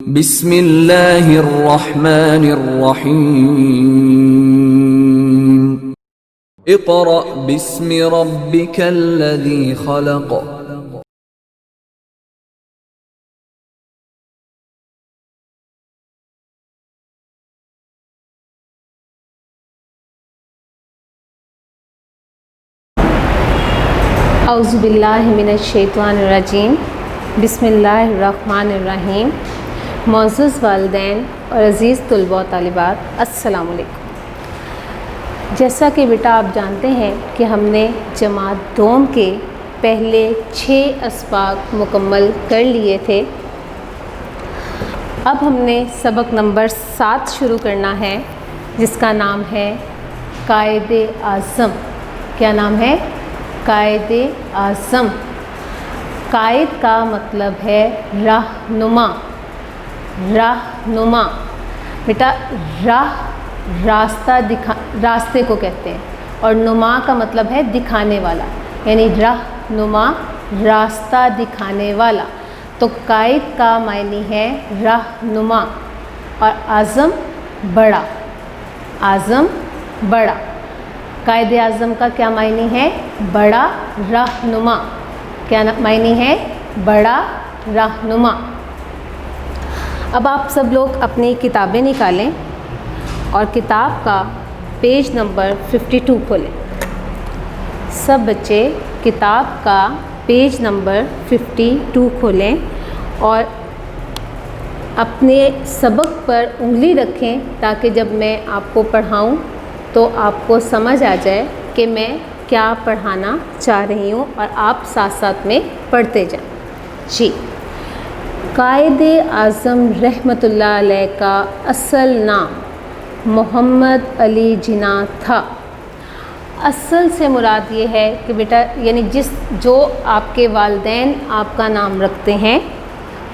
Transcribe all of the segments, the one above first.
बिस्मिल्लाहिर्रहमानिर्रहीम। इक़रा बिस्मि रब्बिकल्लज़ी खलक़। औज़ुबिल्लाहि मिनश्शैतानिर्रजीम। बिस्मिल्लाहिर्रहमानिर्रहीम। मुअज़्ज़ज़ वालिदैन और अज़ीज़ तलबा व तालिबात, अस्सलामु अलैकुम। जैसा कि बेटा आप जानते हैं कि हमने जमात दोम के पहले 6 अस्बाक मुकम्मल कर लिए थे। अब हमने सबक नंबर 7 शुरू करना है, जिसका नाम है कायदे आज़म। क्या नाम है? कायदे आज़म। कायद का मतलब है रहनुमा। रहनुमा बेटा, रास्ते को कहते हैं, और नुमा का मतलब है दिखाने वाला, यानी रहनुमा रास्ता दिखाने वाला। तो कायद का मायने है रहनुमा, और आज़म बड़ा। आज़म बड़ा। कायदे आज़म का क्या मायने है? बड़ा रहनुमा। क्या मायने है? बड़ा रहनुमा। अब आप सब लोग अपनी किताबें निकालें और किताब का पेज नंबर 52 खोलें। सब बच्चे किताब का पेज नंबर 52 खोलें और अपने सबक पर उंगली रखें, ताकि जब मैं आपको पढ़ाऊं तो आपको समझ आ जाए कि मैं क्या पढ़ाना चाह रही हूँ, और आप साथ साथ में पढ़ते जाएं। जी, कायदे आज़म रहमतुल्लाह अलैह का असल नाम मोहम्मद अली जिन्ना था। असल से मुराद ये है कि बेटा, यानी जो आपके वालिदैन आपका नाम रखते हैं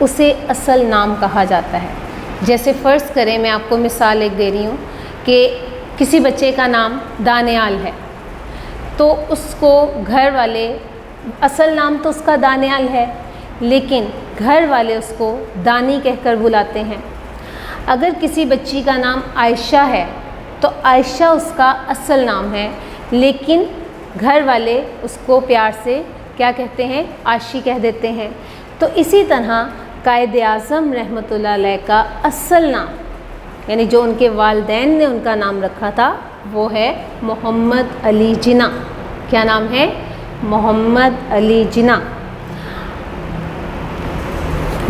उसे असल नाम कहा जाता है। जैसे फ़र्ज़ करें, मैं आपको मिसाल एक दे रही हूँ कि किसी बच्चे का नाम दानियाल है, तो उसको घर वाले, असल नाम तो उसका दानियाल है, लेकिन घर वाले उसको दानी कहकर बुलाते हैं। अगर किसी बच्ची का नाम आयशा है तो आयशा उसका असल नाम है, लेकिन घर वाले उसको प्यार से क्या कहते हैं? आशी कह देते हैं। तो इसी तरह कायदे आज़म रहमतुल्लाह अलैह का असल नाम, यानी जो उनके वालिदैन ने उनका नाम रखा था, वो है मोहम्मद अली जिन्ना। क्या नाम है? मोहम्मद अली जिन्ना।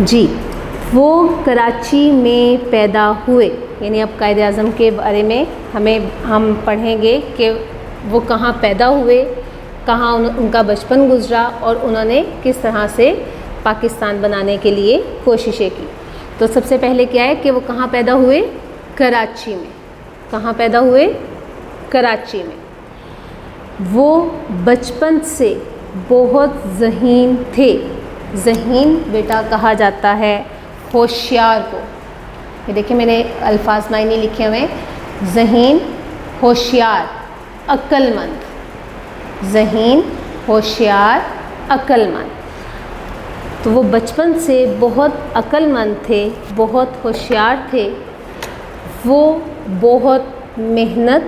जी, वो कराची में पैदा हुए। यानी अब कायदे आज़म के बारे में हम पढ़ेंगे कि वो कहाँ पैदा हुए, कहाँ उनका बचपन गुजरा, और उन्होंने किस तरह से पाकिस्तान बनाने के लिए कोशिशें की। तो सबसे पहले क्या है कि वो कहाँ पैदा हुए? कराची में। कहाँ पैदा हुए? कराची में। वो बचपन से बहुत ज़हीन थे। ज़हीन बेटा कहा जाता है होशियार को। ये देखिए, मैंने अल्फाज मायने लिखे हुए हैं। ज़हीन, होशियार, अक्लमंद। ज़हीन, होशियार, अक्लमंद। तो वो बचपन से बहुत अक्लमंद थे, बहुत होशियार थे। वो बहुत मेहनत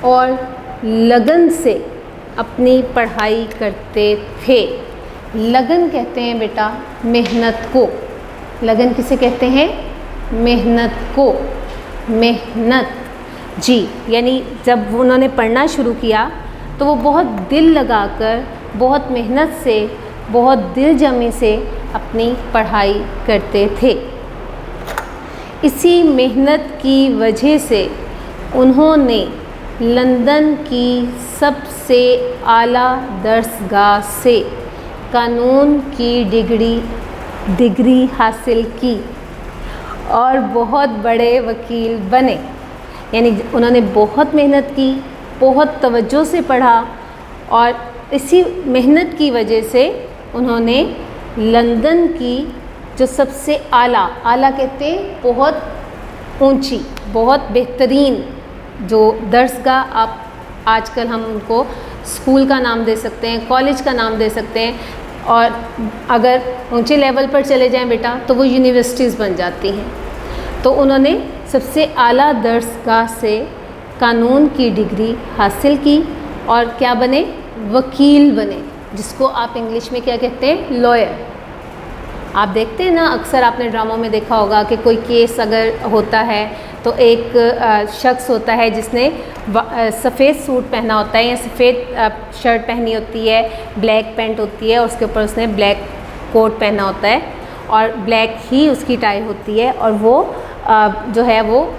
और लगन से अपनी पढ़ाई करते थे। लगन कहते हैं बेटा मेहनत को। लगन किसे कहते हैं? मेहनत को। मेहनत, जी, यानी जब उन्होंने पढ़ना शुरू किया तो वो बहुत दिल लगाकर, बहुत मेहनत से, बहुत दिलजमी से अपनी पढ़ाई करते थे। इसी मेहनत की वजह से उन्होंने लंदन की सबसे आला दर्सगाह से कानून की डिग्री हासिल की और बहुत बड़े वकील बने। यानी उन्होंने बहुत मेहनत की, बहुत तवज्जो से पढ़ा, और इसी मेहनत की वजह से उन्होंने लंदन की जो सबसे आला कहते हैं बहुत ऊंची, बहुत बेहतरीन जो दर्सगाह, आप आजकल हम उनको स्कूल का नाम दे सकते हैं, कॉलेज का नाम दे सकते हैं, और अगर ऊंचे लेवल पर चले जाएं बेटा तो वो यूनिवर्सिटीज़ बन जाती हैं। तो उन्होंने सबसे आला दर्जगाह से कानून की डिग्री हासिल की और क्या बने, वकील बने, जिसको आप इंग्लिश में क्या कहते हैं, लॉयर। आप देखते हैं ना, अक्सर आपने ड्रामों में देखा होगा कि कोई केस अगर होता है तो एक शख्स होता है जिसने सफ़ेद सूट पहना होता है या सफ़ेद शर्ट पहनी होती है, ब्लैक पैंट होती है और उसके ऊपर उसने ब्लैक कोट पहना होता है और ब्लैक ही उसकी टाई होती है। और वो जो है वो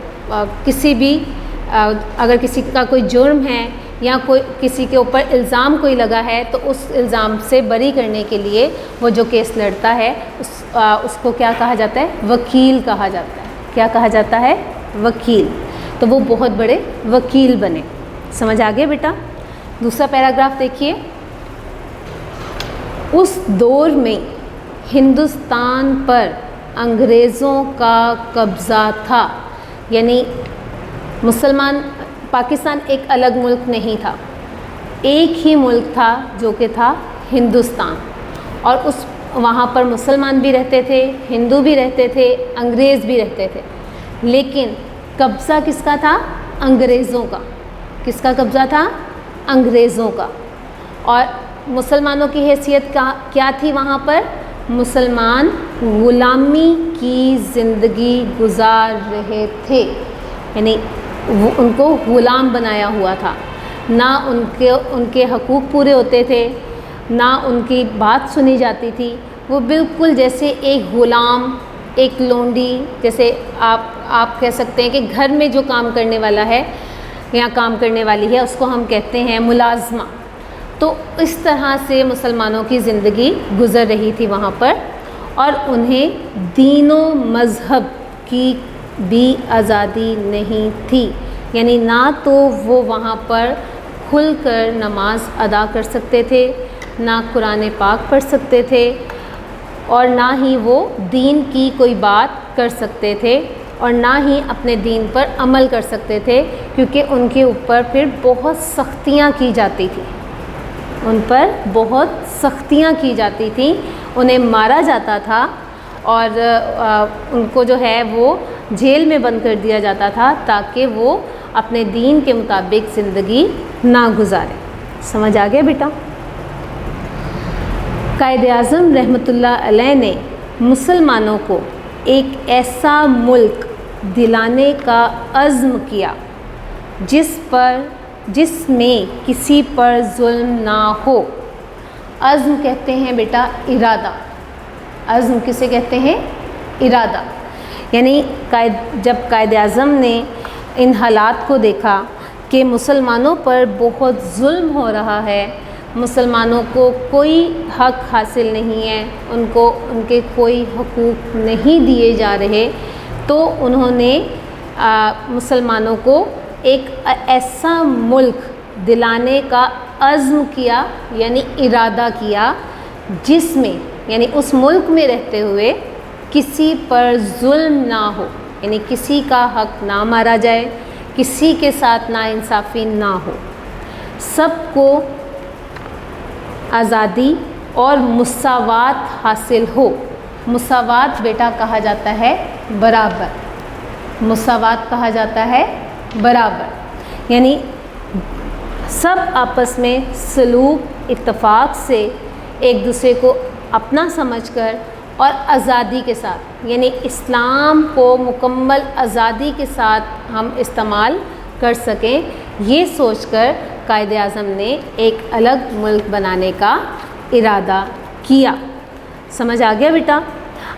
किसी भी अगर किसी का कोई जुर्म है या कोई किसी के ऊपर इल्ज़ाम कोई लगा है तो उस इल्ज़ाम से बरी करने के लिए वो जो केस लड़ता है उसको क्या कहा जाता है, वकील कहा जाता है। क्या कहा जाता है, वकील। तो वो बहुत बड़े वकील बने। समझ आ गया बेटा। दूसरा पैराग्राफ देखिए। उस दौर में हिंदुस्तान पर अंग्रेज़ों का कब्ज़ा था, यानी मुसलमान, पाकिस्तान एक अलग मुल्क नहीं था, एक ही मुल्क था जो कि था हिंदुस्तान। और उस वहाँ पर मुसलमान भी रहते थे, हिंदू भी रहते थे, अंग्रेज़ भी रहते थे। लेकिन कब्ज़ा किसका था, अंग्रेज़ों का। किसका कब्ज़ा था, अंग्रेज़ों का। और मुसलमानों की हैसियत क्या थी वहाँ पर, मुसलमान ग़ुलामी की ज़िंदगी गुजार रहे थे, यानी उनको ग़ुलाम बनाया हुआ था। ना उनके हकूक़ पूरे होते थे, ना उनकी बात सुनी जाती थी। वो बिल्कुल जैसे एक ग़ुलाम, एक लोंडी, जैसे आप कह सकते हैं कि घर में जो काम करने वाला है या काम करने वाली है उसको हम कहते हैं मुलाज़मा। तो इस तरह से मुसलमानों की ज़िंदगी गुज़र रही थी वहाँ पर। और उन्हें दीनो मज़हब की भी आज़ादी नहीं थी, यानी ना तो वो वहाँ पर खुलकर नमाज अदा कर सकते थे, ना कुरान पाक पढ़ सकते थे और ना ही वो दीन की कोई बात कर सकते थे और ना ही अपने दीन पर अमल कर सकते थे, क्योंकि उनके ऊपर फिर बहुत सख्तियाँ की जाती थी। उन पर बहुत सख्तियाँ की जाती थी, उन्हें मारा जाता था और उनको जो है वो जेल में बंद कर दिया जाता था ताकि वो अपने दीन के मुताबिक ज़िंदगी ना गुजारे। समझ आ गया बेटा। कायद-ए-आज़म रहमतुल्लाह अलैह ने मुसलमानों को एक ऐसा मुल्क दिलाने का अज़्म किया जिसमें किसी पर जुल्म ना हो। अज़्म कहते हैं बेटा इरादा। अज़्म किसे कहते हैं, इरादा। यानी जब कायद-ए-आज़म ने इन हालात को देखा कि मुसलमानों पर बहुत जुल्म हो रहा है, मुसलमानों को कोई हक हासिल नहीं है, उनके कोई हकूक़ नहीं दिए जा रहे, तो उन्होंने मुसलमानों को एक ऐसा मुल्क दिलाने का अज़्म किया, यानी इरादा किया, जिसमें यानी उस मुल्क में रहते हुए किसी पर जुल्म ना हो, यानी किसी का हक ना मारा जाए, किसी के साथ नाइंसाफ़ी ना हो, सबको आज़ादी और मुसावात हासिल हो। मुसावात बेटा कहा जाता है बराबर। मुसावात कहा जाता है बराबर, यानी सब आपस में सलूक इत्तफ़ाक़ से एक दूसरे को अपना समझकर और आज़ादी के साथ, यानी इस्लाम को मुकम्मल आज़ादी के साथ हम इस्तेमाल कर सकें, ये सोचकर कायद-ए-आज़म ने एक अलग मुल्क बनाने का इरादा किया। समझ आ गया बेटा।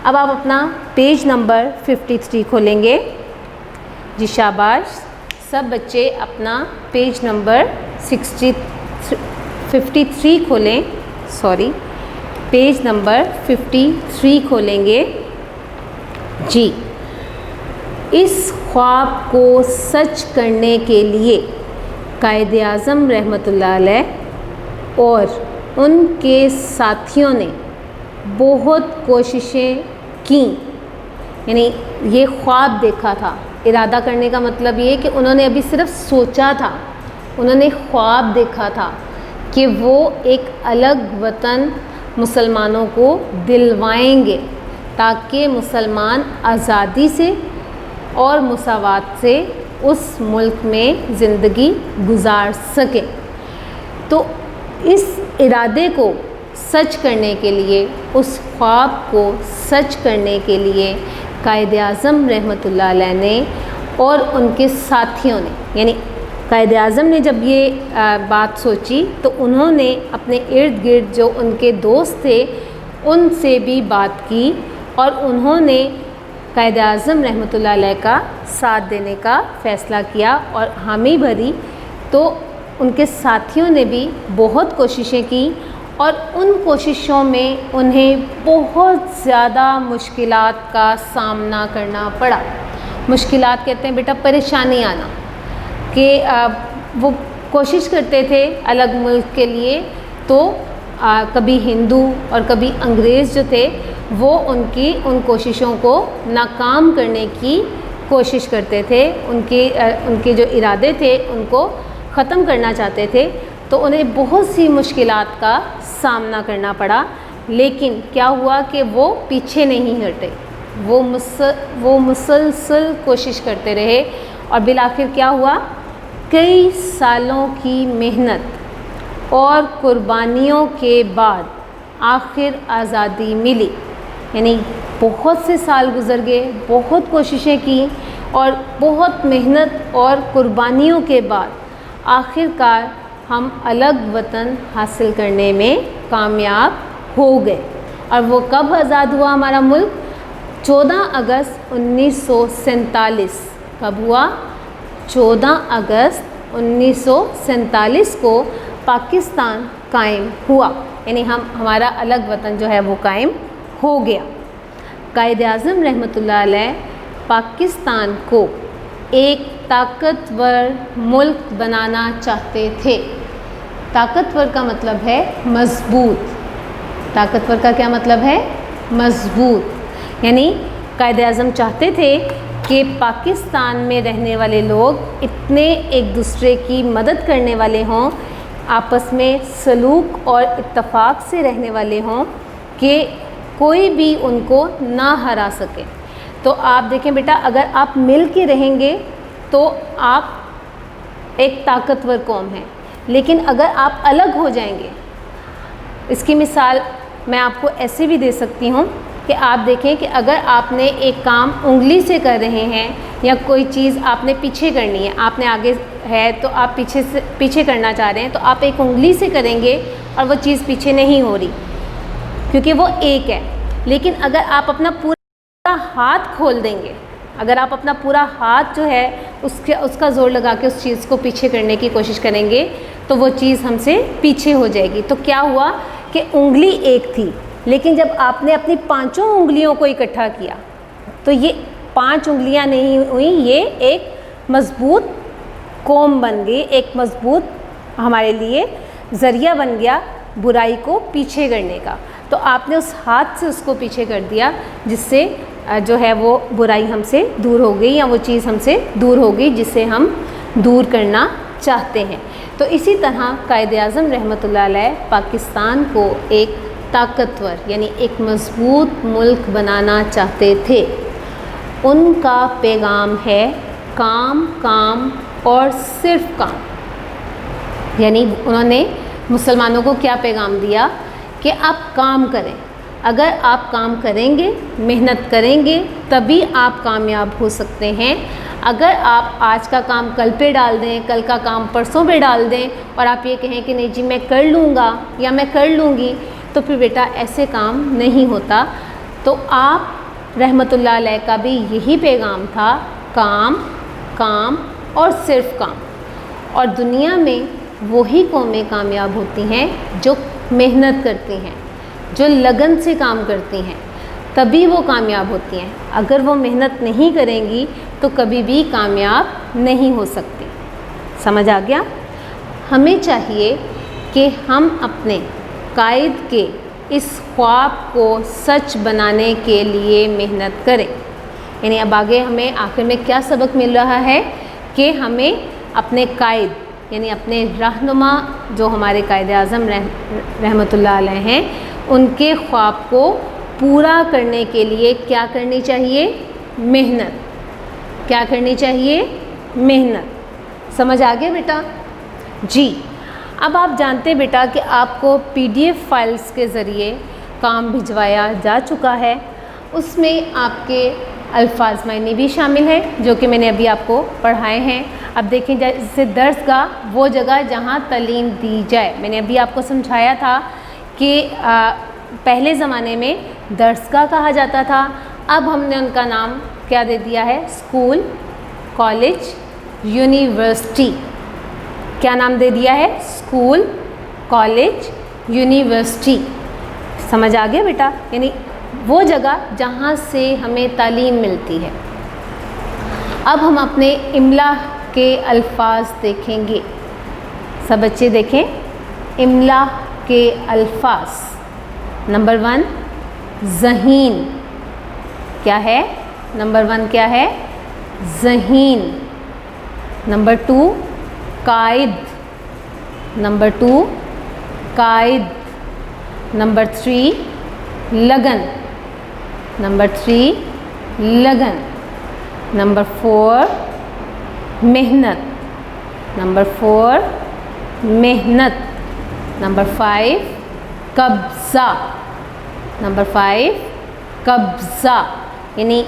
अब आप अपना पेज नंबर 53 खोलेंगे। जी शाबाश। सब बच्चे अपना पेज नंबर 53 खोलें, सॉरी पेज नंबर 53 खोलेंगे। जी, इस ख्वाब को सच करने के लिए कायद-ए-आज़म रहमतुल्लाह अलैह और उनके साथियों ने बहुत कोशिशें की, यानी ये ख्वाब देखा था। इरादा करने का मतलब ये कि उन्होंने अभी सिर्फ सोचा था, उन्होंने ख्वाब देखा था कि वो एक अलग वतन मुसलमानों को दिलवाएंगे ताकि मुसलमान आज़ादी से और मुसावात से उस मुल्क में ज़िंदगी गुजार सकें। तो इस इरादे को सच करने के लिए, उस ख्वाब को सच करने के लिए कायद-ए-आज़म रहमतुल्लाह अलैह ने और उनके साथियों ने, यानी कायद-ए-आज़म ने जब ये बात सोची तो उन्होंने अपने इर्द गिर्द जो उनके दोस्त थे उनसे भी बात की और उन्होंने कायद-ए-आज़म रहमतुल्लाह अलैह का साथ देने का फ़ैसला किया और हामी भरी। तो उनके साथियों ने भी बहुत कोशिशें की और उन कोशिशों में उन्हें बहुत ज़्यादा मुश्किलात का सामना करना पड़ा। मुश्किलात कहते हैं बेटा परेशानी आना, कि वो कोशिश करते थे अलग मुल्क के लिए, तो कभी हिंदू और कभी अंग्रेज़ जो थे वो उन कोशिशों को नाकाम करने की कोशिश करते थे। उनके जो इरादे थे उनको ख़त्म करना चाहते थे, तो उन्हें बहुत सी मुश्किलात का सामना करना पड़ा। लेकिन क्या हुआ कि वो पीछे नहीं हटे, वो मुसलसल कोशिश करते रहे और बिलाखिर क्या हुआ, कई सालों की मेहनत और कुर्बानियों के बाद आखिर आज़ादी मिली। यानी बहुत से साल गुज़र गए, बहुत कोशिशें की और बहुत मेहनत और कुर्बानियों के बाद आखिरकार हम अलग वतन हासिल करने में कामयाब हो गए। और वो कब आज़ाद हुआ हमारा मुल्क? 14 अगस्त 1947। कब हुआ? 14 अगस्त 1947 को पाकिस्तान कायम हुआ, यानी हमारा अलग वतन जो है वो कायम हो गया। कायद-ए-आज़म रहमतुल्लाह अलैह पाकिस्तान को एक ताकतवर मुल्क बनाना चाहते थे। ताकतवर का मतलब है मज़बूत। ताकतवर का क्या मतलब है? मज़बूत। यानी कायद-ए-आज़म चाहते थे कि पाकिस्तान में रहने वाले लोग इतने एक दूसरे की मदद करने वाले हों, आपस में सलूक और इत्तफ़ाक़ से रहने वाले हों कि कोई भी उनको ना हरा सके। तो आप देखें बेटा, अगर आप मिल के रहेंगे तो आप एक ताकतवर कौम हैं, लेकिन अगर आप अलग हो जाएंगे, इसकी मिसाल मैं आपको ऐसे भी दे सकती हूँ कि आप देखें कि अगर आपने एक काम उंगली से कर रहे हैं या कोई चीज़ आपने पीछे करनी है, आपने आगे है तो आप पीछे करना चाह रहे हैं, तो आप एक उंगली से करेंगे और वो चीज़ पीछे नहीं हो रही क्योंकि वो एक है। लेकिन अगर आप अपना पूरा हाथ खोल देंगे, अगर आप अपना पूरा हाथ जो है उसका ज़ोर लगा के उस चीज़ को पीछे करने की कोशिश करेंगे तो वो चीज़ हमसे पीछे हो जाएगी। तो क्या हुआ कि उंगली एक थी, लेकिन जब आपने अपनी 5 उंगलियों को इकट्ठा किया तो ये 5 उंगलियां नहीं हुई, ये एक मज़बूत कौम बन गई, एक मज़बूत हमारे लिए ज़रिया बन गया बुराई को पीछे करने का। तो आपने उस हाथ से उसको पीछे कर दिया, जिससे जो है वो बुराई हमसे दूर हो गई या वो चीज़ हमसे दूर हो गई जिसे हम दूर करना चाहते हैं। तो इसी तरह कायद-ए-आज़म रहमतुल्लाह अलैह पाकिस्तान को एक ताकतवर यानी एक मज़बूत मुल्क बनाना चाहते थे। उनका पैगाम है काम, काम और सिर्फ काम। यानी उन्होंने मुसलमानों को क्या पैगाम दिया कि आप काम करें। अगर आप काम करेंगे, मेहनत करेंगे, तभी आप कामयाब हो सकते हैं। अगर आप आज का काम कल पे डाल दें, कल का काम परसों पे डाल दें और आप ये कहें कि नहीं जी मैं कर लूँगा या मैं कर लूँगी, तो फिर बेटा ऐसे काम नहीं होता। तो आप रहमतुल्लाह अलैह का भी यही पैगाम था, काम, काम और सिर्फ काम। और दुनिया में वही कौमें कामयाब होती हैं जो मेहनत करती हैं, जो लगन से काम करती हैं, तभी वो कामयाब होती हैं। अगर वो मेहनत नहीं करेंगी तो कभी भी कामयाब नहीं हो सकती। समझ आ गया? हमें चाहिए कि हम अपने कायद के इस ख्वाब को सच बनाने के लिए मेहनत करें। यानी अब आगे हमें आखिर में क्या सबक मिल रहा है कि हमें अपने कायद यानी अपने रहनुमा जो हमारे कायद-ए-आज़म रहमतुल्लाह अलैह हैं, उनके ख्वाब को पूरा करने के लिए क्या करनी चाहिए? मेहनत। क्या करनी चाहिए? मेहनत। समझ आ गया बेटा? जी। अब आप जानते हैं बेटा कि आपको PDF फाइल्स के ज़रिए काम भिजवाया जा चुका है। उसमें आपके अल्फाज मायने भी शामिल हैं जो कि मैंने अभी आपको पढ़ाए हैं। अब देखें, जैसे दर्सगाह वो जगह जहाँ तालीम दी जाए। मैंने अभी आपको समझाया था कि पहले ज़माने में दर्सगाह कहा जाता था, अब हमने उनका नाम क्या दे दिया है? School, college, university. क्या नाम दे दिया है? School, college, university. समझ आ गया बेटा? यानी वो जगह जहाँ से हमें तालीम मिलती है। अब हम अपने इमला के अल्फाज देखेंगे। सब बच्चे देखें इमला के अल्फाज। नंबर 1 ज़हीन। क्या है? नंबर 1 क्या है? ज़हीन। नंबर 2 कायद। नंबर 2 कायद। नंबर 3 लगन। नंबर 3 लगन। नंबर 4 मेहनत। नंबर 4 मेहनत। नंबर 5 कब्ज़ा। नंबर 5 कब्ज़ा, यानी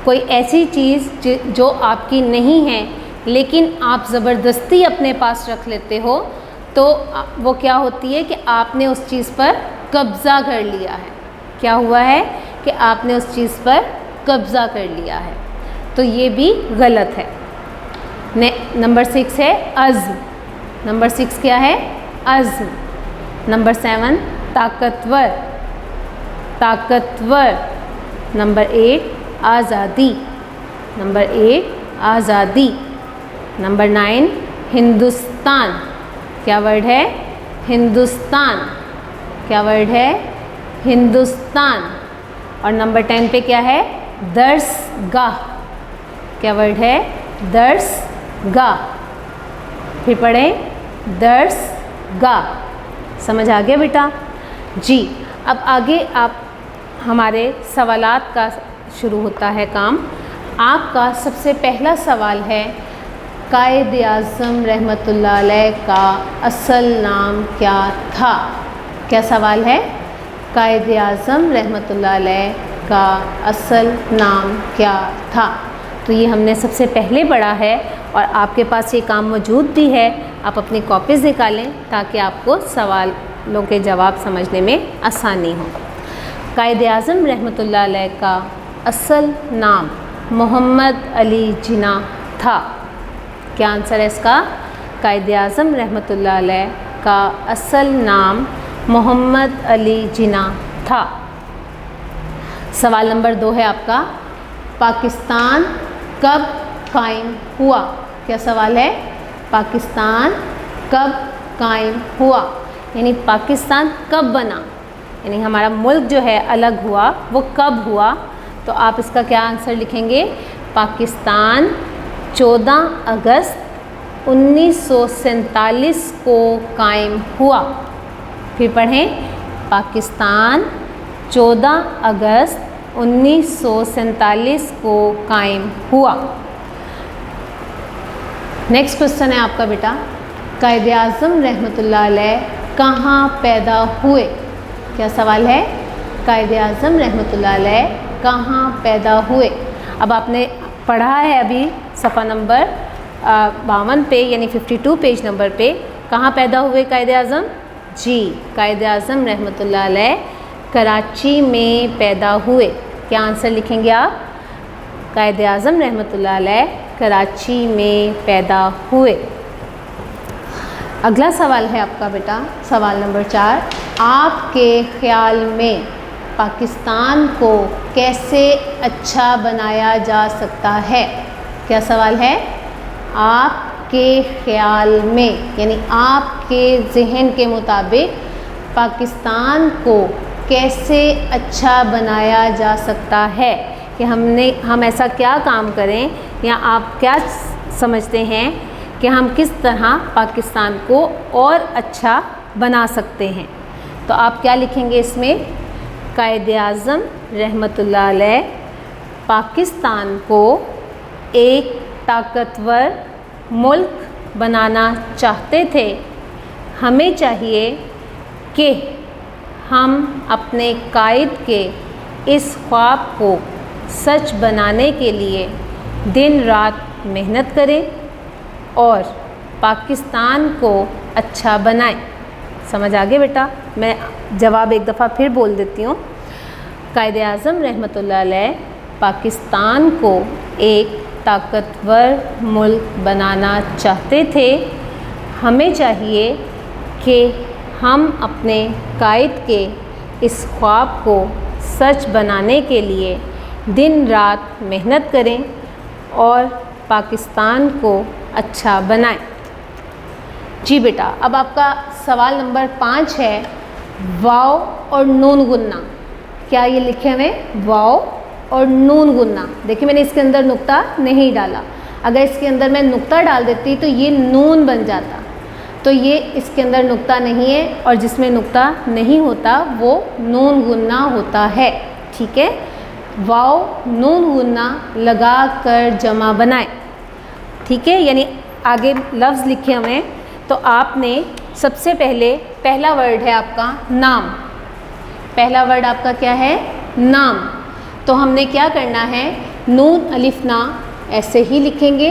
कोई ऐसी चीज़ जो आपकी नहीं है लेकिन आप ज़बरदस्ती अपने पास रख लेते हो, तो वो क्या होती है कि आपने उस चीज़ पर कब्ज़ा कर लिया है। क्या हुआ है कि आपने उस चीज़ पर कब्ज़ा कर लिया है, तो ये भी गलत है। नंबर 6 है अज़्म। नंबर 6 क्या है? अज़्म। नंबर 7 ताकतवर। ताकतवर। नंबर 8 आज़ादी। नंबर 8 आज़ादी। नंबर 9 हिंदुस्तान। क्या वर्ड है? हिंदुस्तान। क्या वर्ड है? हिंदुस्तान। और नंबर 10 पे क्या है? दर्सगाह। क्या वर्ड है? दर्सगाह। फिर पढ़ें दर्सगाह। समझ आ गया बेटा? जी। अब आगे आप हमारे सवालात का शुरू होता है काम। आपका सबसे पहला सवाल है कायद-ए-आज़म रहमतुल्लाह अलैह का असल नाम क्या था? क्या सवाल है? कायद-ए-आज़म रहमतुल्लाह अलैह का असल नाम क्या था? तो ये हमने सबसे पहले पढ़ा है और आपके पास ये काम मौजूद भी है। आप अपनी कॉपीज़ निकालें ताकि आपको सवालों के जवाब समझने में आसानी हो। कायद-ए-आज़म रहमतुल्लाह अलैह का असल नाम मोहम्मद अली जिन्ना था। क्या आंसर है इसका? कायद-ए-आज़म रहमतुल्लाह अलैह का असल नाम मोहम्मद अली जिन्ना था। सवाल नंबर 2 है आपका, पाकिस्तान कब कायम हुआ? क्या सवाल है? पाकिस्तान कब कायम हुआ, यानी पाकिस्तान कब बना, यानी हमारा मुल्क जो है अलग हुआ वो कब हुआ? तो आप इसका क्या आंसर लिखेंगे? पाकिस्तान 14 अगस्त 1947 को कायम हुआ। फिर पढ़ें, पाकिस्तान 14 अगस्त 1947 को कायम हुआ। नेक्स्ट क्वेश्चन है आपका बेटा, कायद-ए-आज़म रहमतुल्लाह अलैह कहाँ पैदा हुए? क्या सवाल है? कायद-ए-आज़म रहमतुल्लाह अलैह कहाँ पैदा हुए? अब आपने पढ़ा है अभी सफ़ा नंबर 52 पे यानी 52 पेज नंबर पे, कहाँ पैदा हुए कायद-ए-आज़म? जी, कायद-ए-आज़म रहमतुल्लाह अलैह कराची में पैदा हुए। क्या आंसर लिखेंगे आप? कायद-ए-आज़म रहमतुल्लाह अलैह कराची में पैदा हुए। अगला सवाल है आपका बेटा, सवाल नंबर 4, आपके ख़्याल में पाकिस्तान को कैसे अच्छा बनाया जा सकता है? क्या सवाल है? आपके ख़्याल में, यानी आपके जहन के मुताबिक पाकिस्तान को कैसे अच्छा बनाया जा सकता है, कि हम ऐसा क्या काम करें या आप क्या समझते हैं कि हम किस तरह पाकिस्तान को और अच्छा बना सकते हैं? तो आप क्या लिखेंगे इसमें? कायद-ए-आज़म रहमतुल्लाह अलैह पाकिस्तान को एक ताकतवर मुल्क बनाना चाहते थे। हमें चाहिए कि हम अपने कायद के इस ख्वाब को सच बनाने के लिए दिन रात मेहनत करें और पाकिस्तान को अच्छा बनाएं। समझ आ गए बेटा? मैं जवाब एक दफ़ा फिर बोल देती हूँ। कायद-ए-आज़म रहमतुल्लाह अलैह पाकिस्तान को एक ताकतवर मुल्क बनाना चाहते थे। हमें चाहिए कि हम अपने कायद के इस ख्वाब को सच बनाने के लिए दिन रात मेहनत करें और पाकिस्तान को अच्छा बनाएं। जी बेटा, अब आपका सवाल नंबर 5 है वाव और नून गुन्ना। क्या ये लिखे हुए वाव और नून गुन्ना? देखिए मैंने इसके अंदर नुक्ता नहीं डाला। अगर इसके अंदर मैं नुक्ता डाल देती तो ये नून बन जाता, तो ये इसके अंदर नुक्ता नहीं है और जिसमें नुक्ता नहीं होता वो नून गुन्ना होता है। ठीक है, वाव नून गुन्ना लगा कर जमा बनाए। ठीक है, यानी आगे लफ्ज़ लिखे हुए, तो आपने सबसे पहले पहला वर्ड है आपका नाम। पहला वर्ड आपका क्या है? नाम। तो हमने क्या करना है? नून अलिफ ना ऐसे ही लिखेंगे,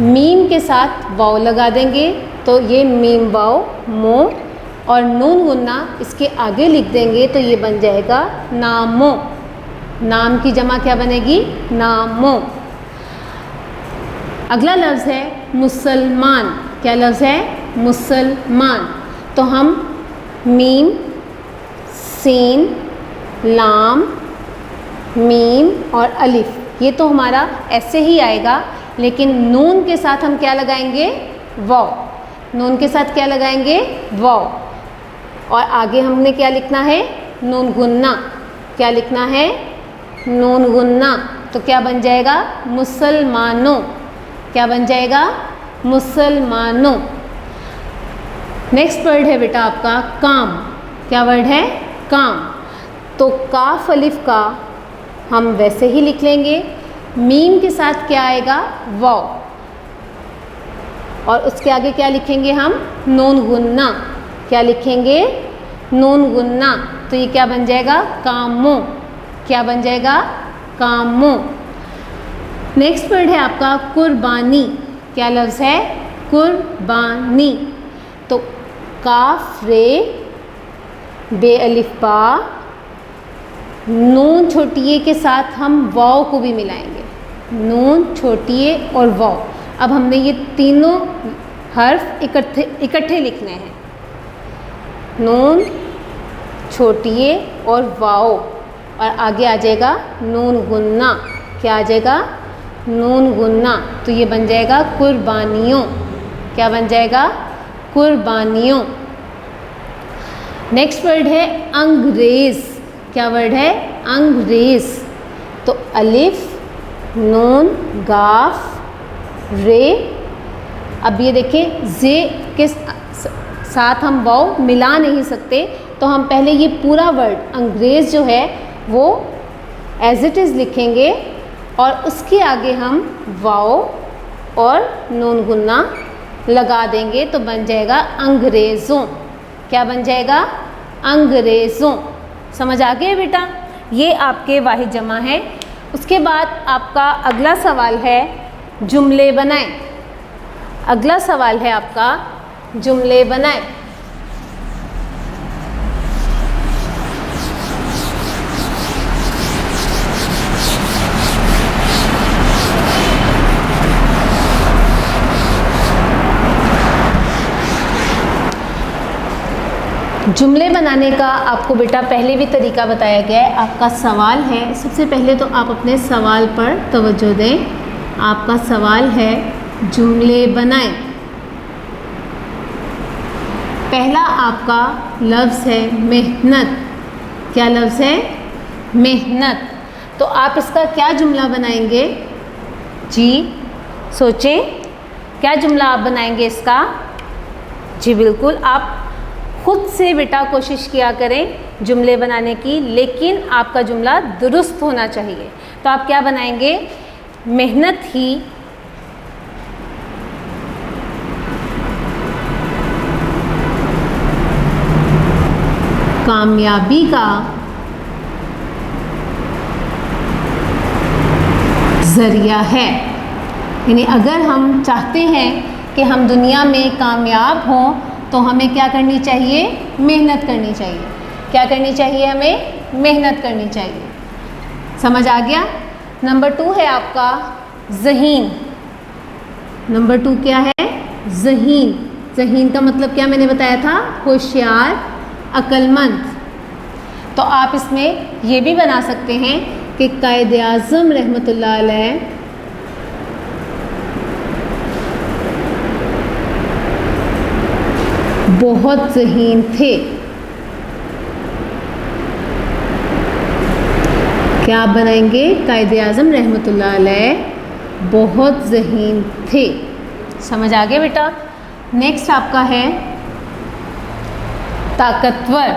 मीम के साथ वाव लगा देंगे तो ये मीम वाव मो, और नून गुन्ना इसके आगे लिख देंगे तो ये बन जाएगा नामो। नाम की जमा क्या बनेगी? नामो। अगला लफ्ज़ है मुसलमान। क्या लफ्ज़ है? मुसलमान। तो हम मीम सीन लाम मीम और अलिफ, ये तो हमारा ऐसे ही आएगा, लेकिन नून के साथ हम क्या लगाएंगे? वाव। नून के साथ क्या लगाएंगे? वाव। और आगे हमने क्या लिखना है? नून गुन्ना। क्या लिखना है? नून गुन्ना। तो क्या बन जाएगा? मुसलमानों। क्या बन जाएगा? मुसलमानों। नेक्स्ट वर्ड है बेटा आपका काम। क्या वर्ड है? काम। तो काफ अलिफ का हम वैसे ही लिख लेंगे, मीम के साथ क्या आएगा? वाव, और उसके आगे क्या लिखेंगे हम? नून गुन्ना। क्या लिखेंगे? नून गुन्ना। तो ये क्या बन जाएगा? कामो। क्या बन जाएगा? कामो। नेक्स्ट वर्ड है आपका कुर्बानी। क्या लफ्ज़ है? कुर्बानी। तो काफ रे बे अलिफ बा नून छोटी ए के साथ हम वाव को भी मिलाएंगे, नून छोटी ए और वाव। अब हमने ये तीनों हर्फ इकट्ठे लिखने हैं, नून छोटी ए और वाव, और आगे आ जाएगा नून गुन्ना। क्या आ जाएगा? नून गुन्ना। तो ये बन जाएगा कुर्बानियों। क्या बन जाएगा? कुर्बानियों। नेक्स्ट वर्ड है अंग्रेज़। क्या वर्ड है? अंग्रेज़। तो अलिफ नून गाफ रे। अब ये देखें जे के साथ हम वाव मिला नहीं सकते, तो हम पहले ये पूरा वर्ड अंग्रेज़ जो है वो एज इट इज़ लिखेंगे और उसके आगे हम वाव और नून गुन्ना लगा देंगे तो बन जाएगा अंग्रेज़ों। क्या बन जाएगा? अंग्रेज़ों। समझ आ गए बेटा? ये आपके वाहिद जमा है। उसके बाद आपका अगला सवाल है जुमले बनाएं। अगला सवाल है आपका जुमले बनाएं। जुमले बनाने का आपको बेटा पहले भी तरीका बताया गया है। आपका सवाल है, सबसे पहले तो आप अपने सवाल पर तवज्जो दें। आपका सवाल है जुमले बनाएं। पहला आपका लफ्ज़ है मेहनत। क्या लफ्ज़ है? मेहनत। तो आप इसका क्या जुमला बनाएंगे? जी सोचें, क्या जुमला आप बनाएंगे इसका? जी बिल्कुल, आप खुद से बेटा कोशिश किया करें जुमले बनाने की, लेकिन आपका जुमला दुरुस्त होना चाहिए। तो आप क्या बनाएंगे? मेहनत ही कामयाबी का ज़रिया है। यानी अगर हम चाहते हैं कि हम दुनिया में कामयाब हों तो हमें क्या करनी चाहिए? मेहनत करनी चाहिए। क्या करनी चाहिए? हमें मेहनत करनी चाहिए। समझ आ गया? नंबर 2 है आपका ज़हीन। नंबर 2 क्या है? ज़हीन। ज़हीन का मतलब क्या मैंने बताया था? होशियार, अक्लमंद। तो आप इसमें ये भी बना सकते हैं कि कायद-ए-आज़म रहमतुल्लाह अलैह बहुत ज़हीन थे। क्या आप बनाएंगे? कायद-ए-आज़म रहमतुल्लाह अलैह बहुत ज़हीन थे। समझ आ गया बेटा? नेक्स्ट आपका है ताकतवर।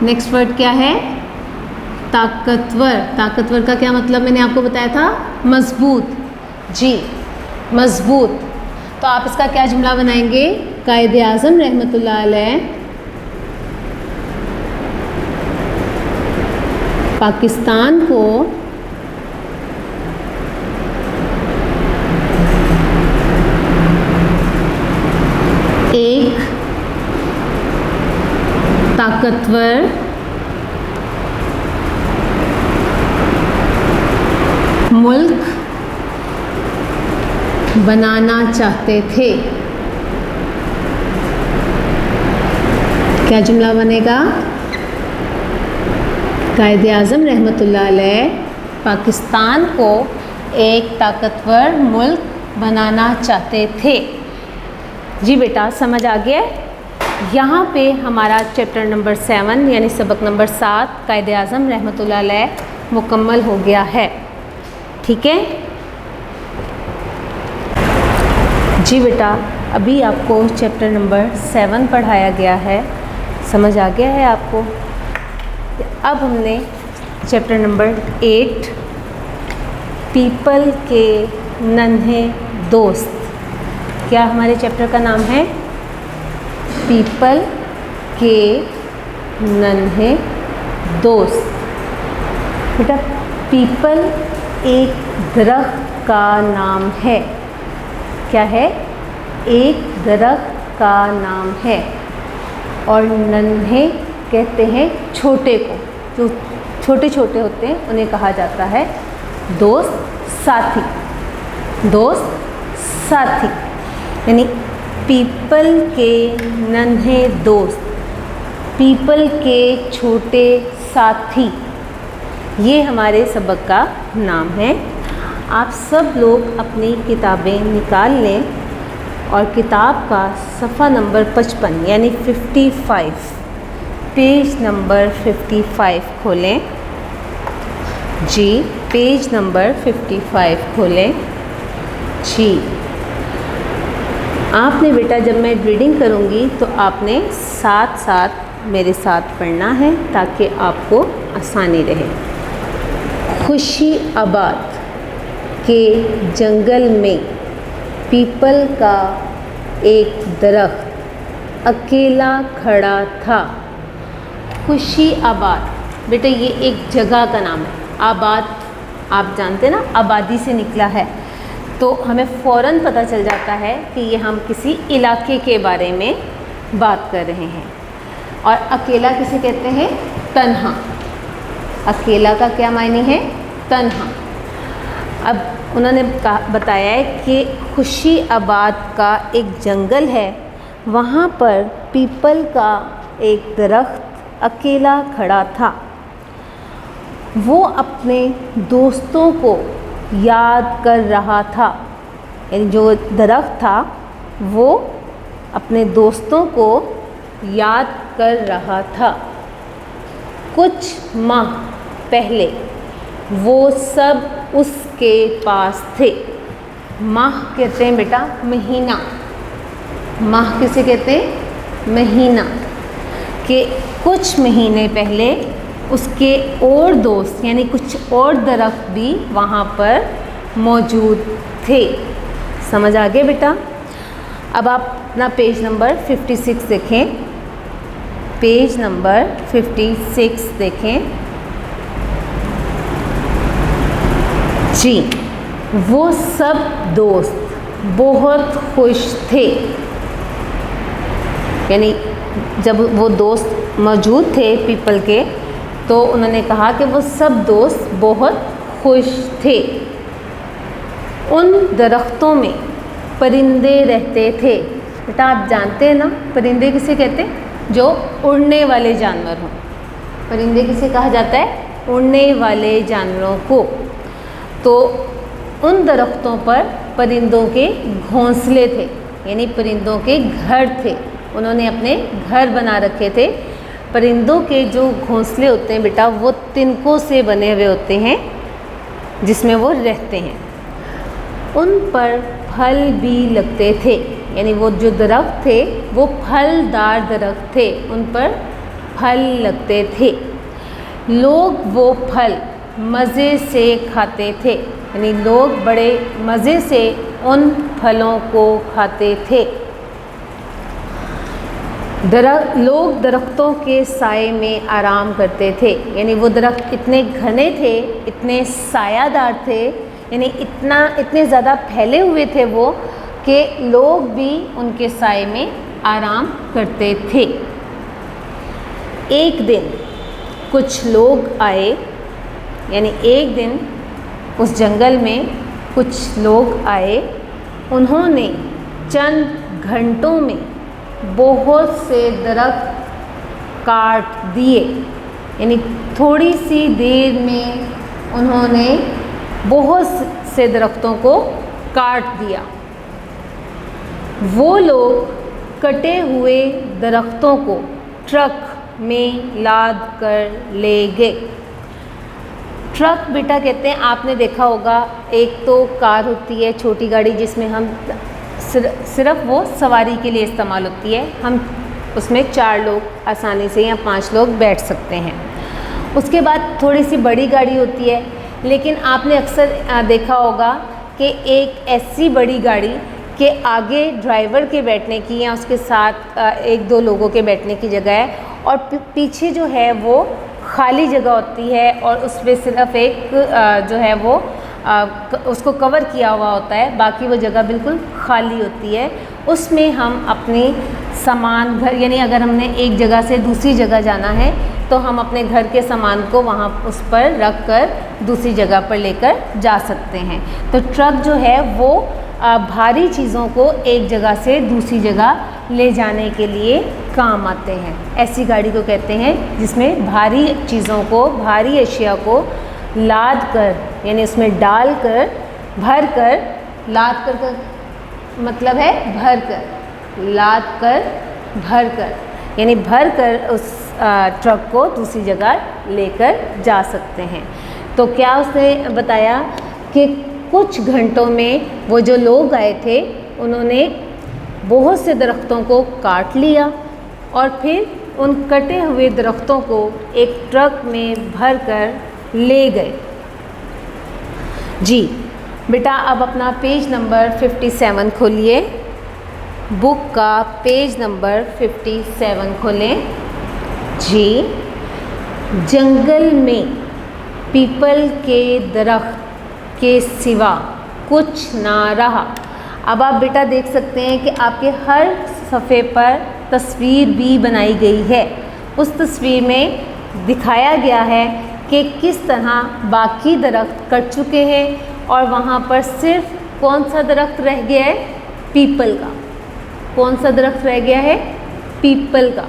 नेक्स्ट वर्ड क्या है? ताकतवर। ताकतवर का क्या मतलब मैंने आपको बताया था? मजबूत। जी, मजबूत। तो आप इसका क्या जुमला बनाएंगे? कायद-ए-आज़म रहमतुल्लाह अलैह पाकिस्तान को एक ताकतवर मुल्क बनाना चाहते थे। क्या जुमला बनेगा? कायद-ए-आज़म रहमतुल्लाह अलैह पाकिस्तान को एक ताकतवर मुल्क बनाना चाहते थे। जी बेटा, समझ आ गया? यहाँ पे हमारा चैप्टर नंबर 7 यानी सबक नंबर 7 कायद-ए-आज़म रहमतुल्लाह अलैह मुकम्मल हो गया है। ठीक है जी बेटा, अभी आपको चैप्टर नंबर 7 पढ़ाया गया है। समझ आ गया है आपको? अब हमने चैप्टर नंबर 8 पीपल के नन्हे दोस्त, क्या हमारे चैप्टर का नाम है? पीपल के नन्हे दोस्त। बेटा, पीपल एक दरख्त का नाम है। क्या है? एक दरख्त का नाम है। और नन्हे कहते हैं छोटे को, जो छोटे छोटे होते हैं उन्हें कहा जाता है दोस्त, साथी। दोस्त, साथी। यानी पीपल के नन्हे दोस्त, पीपल के छोटे साथी, ये हमारे सबक का नाम है। आप सब लोग अपनी किताबें निकाल लें और किताब का सफ़ा नंबर 55 यानी 55, पेज नंबर 55 खोलें। जी, पेज नंबर 55 खोलें। जी, आपने बेटा जब मैं रीडिंग करूँगी तो आपने साथ साथ मेरे साथ पढ़ना है ताकि आपको आसानी रहे। खुशी आबाद के जंगल में पीपल का एक दरख्त अकेला खड़ा था। खुशी आबाद, बेटा ये एक जगह का नाम है। आबाद आप जानते ना, आबादी से निकला है, तो हमें फ़ौरन पता चल जाता है कि ये हम किसी इलाके के बारे में बात कर रहे हैं। और अकेला किसे कहते हैं? तन्हा। अकेला का क्या मायने है? तन्हा। अब उन्होंने बताया है कि खुशी आबाद का एक जंगल है, वहाँ पर पीपल का एक दरख्त अकेला खड़ा था। वो अपने दोस्तों को याद कर रहा था। यानी जो दरख्त था वो अपने दोस्तों को याद कर रहा था। कुछ माह पहले वो सब उसके पास थे। माह कहते हैं बेटा महीना। माह किसे कहते हैं? महीना के कुछ महीने पहले उसके और दोस्त यानी कुछ और दरख्त भी वहाँ पर मौजूद थे। समझ आ गए बेटा? अब आप अपना पेज नंबर 56 देखें। पेज नंबर 56 देखें जी। वो सब दोस्त बहुत खुश थे, यानी जब वो दोस्त मौजूद थे पीपल के, तो उन्होंने कहा कि वो सब दोस्त बहुत खुश थे। उन दरख्तों में परिंदे रहते थे। बेटा आप जानते हैं ना परिंदे किसे कहते हैं? जो उड़ने वाले जानवर हों। परिंदे किसे कहा जाता है? उड़ने वाले जानवरों को। तो उन दरख्तों पर परिंदों के घोंसले थे, यानी परिंदों के घर थे। उन्होंने अपने घर बना रखे थे। परिंदों के जो घोंसले होते हैं बेटा, वो तिनकों से बने हुए होते हैं जिसमें वो रहते हैं। उन पर फल भी लगते थे, यानी वो जो दरख्त थे वो फलदार दरख्त थे, उन पर फल लगते थे। लोग वो फल मज़े से खाते थे, यानी लोग बड़े मज़े से उन फलों को खाते थे। लोग दरख्तों के साए में आराम करते थे, यानी वो दरख्त इतने घने थे, इतने सायादार थे, यानी इतने ज़्यादा फैले हुए थे वो कि लोग भी उनके साए में आराम करते थे। एक दिन कुछ लोग आए, यानी एक दिन उस जंगल में कुछ लोग आए। उन्होंने चंद घंटों में बहुत से दरख्त काट दिए, यानी थोड़ी सी देर में उन्होंने बहुत से दरख्तों को काट दिया। वो लोग कटे हुए दरख्तों को ट्रक में लाद कर ले गए। ट्रक बेटा कहते हैं, आपने देखा होगा, एक तो कार होती है छोटी गाड़ी जिसमें हम सिर्फ वो सवारी के लिए इस्तेमाल होती है, हम उसमें 4 लोग आसानी से या 5 लोग बैठ सकते हैं। उसके बाद थोड़ी सी बड़ी गाड़ी होती है, लेकिन आपने अक्सर देखा होगा कि एक ऐसी बड़ी गाड़ी के आगे ड्राइवर के बैठने की या उसके साथ 1-2 लोगों के बैठने की जगह है, और पीछे जो है वो खाली जगह होती है, और उस पर सिर्फ एक जो है वो उसको कवर किया हुआ होता है, बाकी वो जगह बिल्कुल खाली होती है। उसमें हम अपनी सामान घर, यानी अगर हमने एक जगह से दूसरी जगह जाना है तो हम अपने घर के सामान को वहाँ उस पर रख कर दूसरी जगह पर लेकर जा सकते हैं। तो ट्रक जो है वो भारी चीज़ों को एक जगह से दूसरी जगह ले जाने के लिए काम आते हैं। ऐसी गाड़ी को कहते हैं जिसमें भारी चीज़ों को, भारी अशिया को लाद कर, यानी उसमें डाल कर, भर कर, लाद कर मतलब है भर कर, लाद कर, भर कर, यानी भर कर उस ट्रक को दूसरी जगह लेकर जा सकते हैं। तो क्या उसने बताया कि कुछ घंटों में वो जो लोग आए थे उन्होंने बहुत से दरख्तों को काट लिया और फिर उन कटे हुए दरख्तों को एक ट्रक में भर कर ले गए। जी बेटा, अब अपना पेज नंबर 57 खोलिए। बुक का पेज नंबर 57 खोलें। जी, जंगल में पीपल के दरख्त के सिवा कुछ ना रहा। अब आप बेटा देख सकते हैं कि आपके हर सफ़े पर तस्वीर भी बनाई गई है। उस तस्वीर में दिखाया गया है कि किस तरह बाकी दरख्त कट चुके हैं और वहाँ पर सिर्फ कौन सा दरख्त रह गया है? पीपल का। कौन सा दरख्त रह गया है? पीपल का।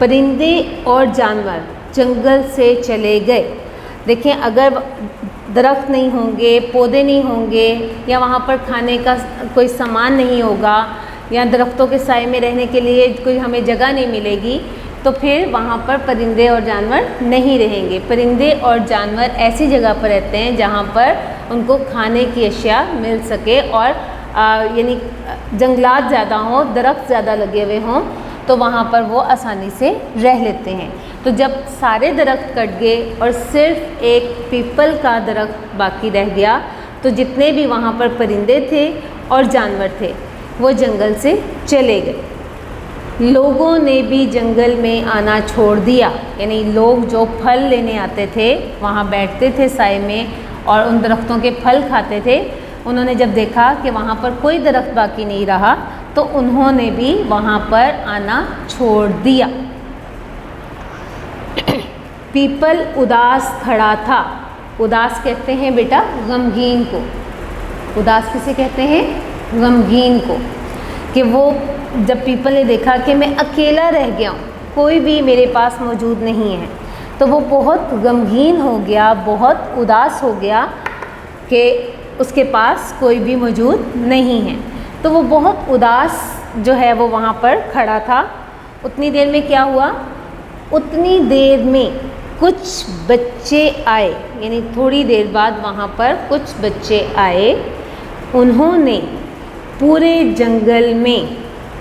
परिंदे और जानवर जंगल से चले गए। देखें, अगर दरख्त नहीं होंगे, पौधे नहीं होंगे, या वहाँ पर खाने का कोई सामान नहीं होगा, या दरख्तों के साए में रहने के लिए कोई हमें जगह नहीं मिलेगी, तो फिर वहाँ पर परिंदे और जानवर नहीं रहेंगे। परिंदे और जानवर ऐसी जगह पर रहते हैं जहाँ पर उनको खाने की अशिया मिल सके और यानी जंगलात ज़्यादा हों, दरख्त ज़्यादा लगे हुए हों, तो वहाँ पर वो आसानी से रह लेते हैं। तो जब सारे दरख्त कट गए और सिर्फ एक पीपल का दरख्त बाकी रह गया, तो जितने भी वहाँ पर परिंदे थे और जानवर थे वो जंगल से चले गए। लोगों ने भी जंगल में आना छोड़ दिया, यानी लोग जो फल लेने आते थे वहाँ बैठते थे साए में और उन दरख्तों के फल खाते थे, उन्होंने जब देखा कि वहाँ पर कोई दरख्त बाकी नहीं रहा तो उन्होंने भी वहाँ पर आना छोड़ दिया। पीपल उदास खड़ा था। उदास कहते हैं बेटा गमगीन को। उदास किसे कहते हैं? गमगीन को। कि वो जब पीपल ने देखा कि मैं अकेला रह गया हूँ, कोई भी मेरे पास मौजूद नहीं है, तो वो बहुत गमगीन हो गया, बहुत उदास हो गया कि उसके पास कोई भी मौजूद नहीं है। तो वो बहुत उदास जो है वो वहाँ पर खड़ा था। उतनी देर में क्या हुआ? उतनी देर में कुछ बच्चे आए, यानी थोड़ी देर बाद वहाँ पर कुछ बच्चे आए। उन्होंने पूरे जंगल में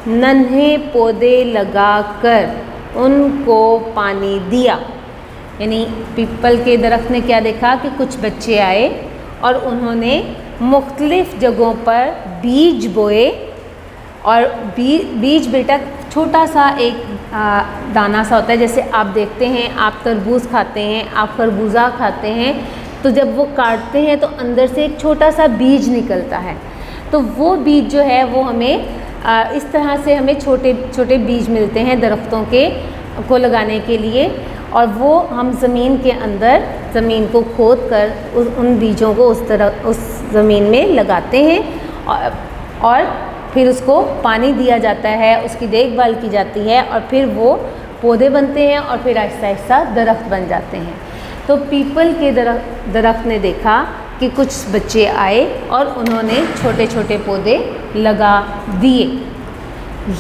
नन्हे पौधे लगाकर उनको पानी दिया। यानी पीपल के दरख्त ने क्या देखा कि कुछ बच्चे आए और उन्होंने मुख्तलिफ़ जगहों पर बीज बोए। और बीज बेटा छोटा सा एक दाना सा होता है, जैसे आप देखते हैं आप तरबूज खाते हैं, आप खरबूजा खाते हैं, तो जब वो काटते हैं तो अंदर से एक छोटा सा बीज निकलता है। तो वो बीज जो है वो हमें इस तरह से हमें छोटे छोटे बीज मिलते हैं दरख्तों के को लगाने के लिए, और वो हम ज़मीन के अंदर ज़मीन को खोद कर उन बीजों को उस ज़मीन में लगाते हैं और फिर उसको पानी दिया जाता है, उसकी देखभाल की जाती है और फिर वो पौधे बनते हैं और फिर आहिस्ता आहिस्ता दरख्त बन जाते हैं। तो पीपल के दरख्त ने देखा कि कुछ बच्चे आए और उन्होंने छोटे छोटे पौधे लगा दिए।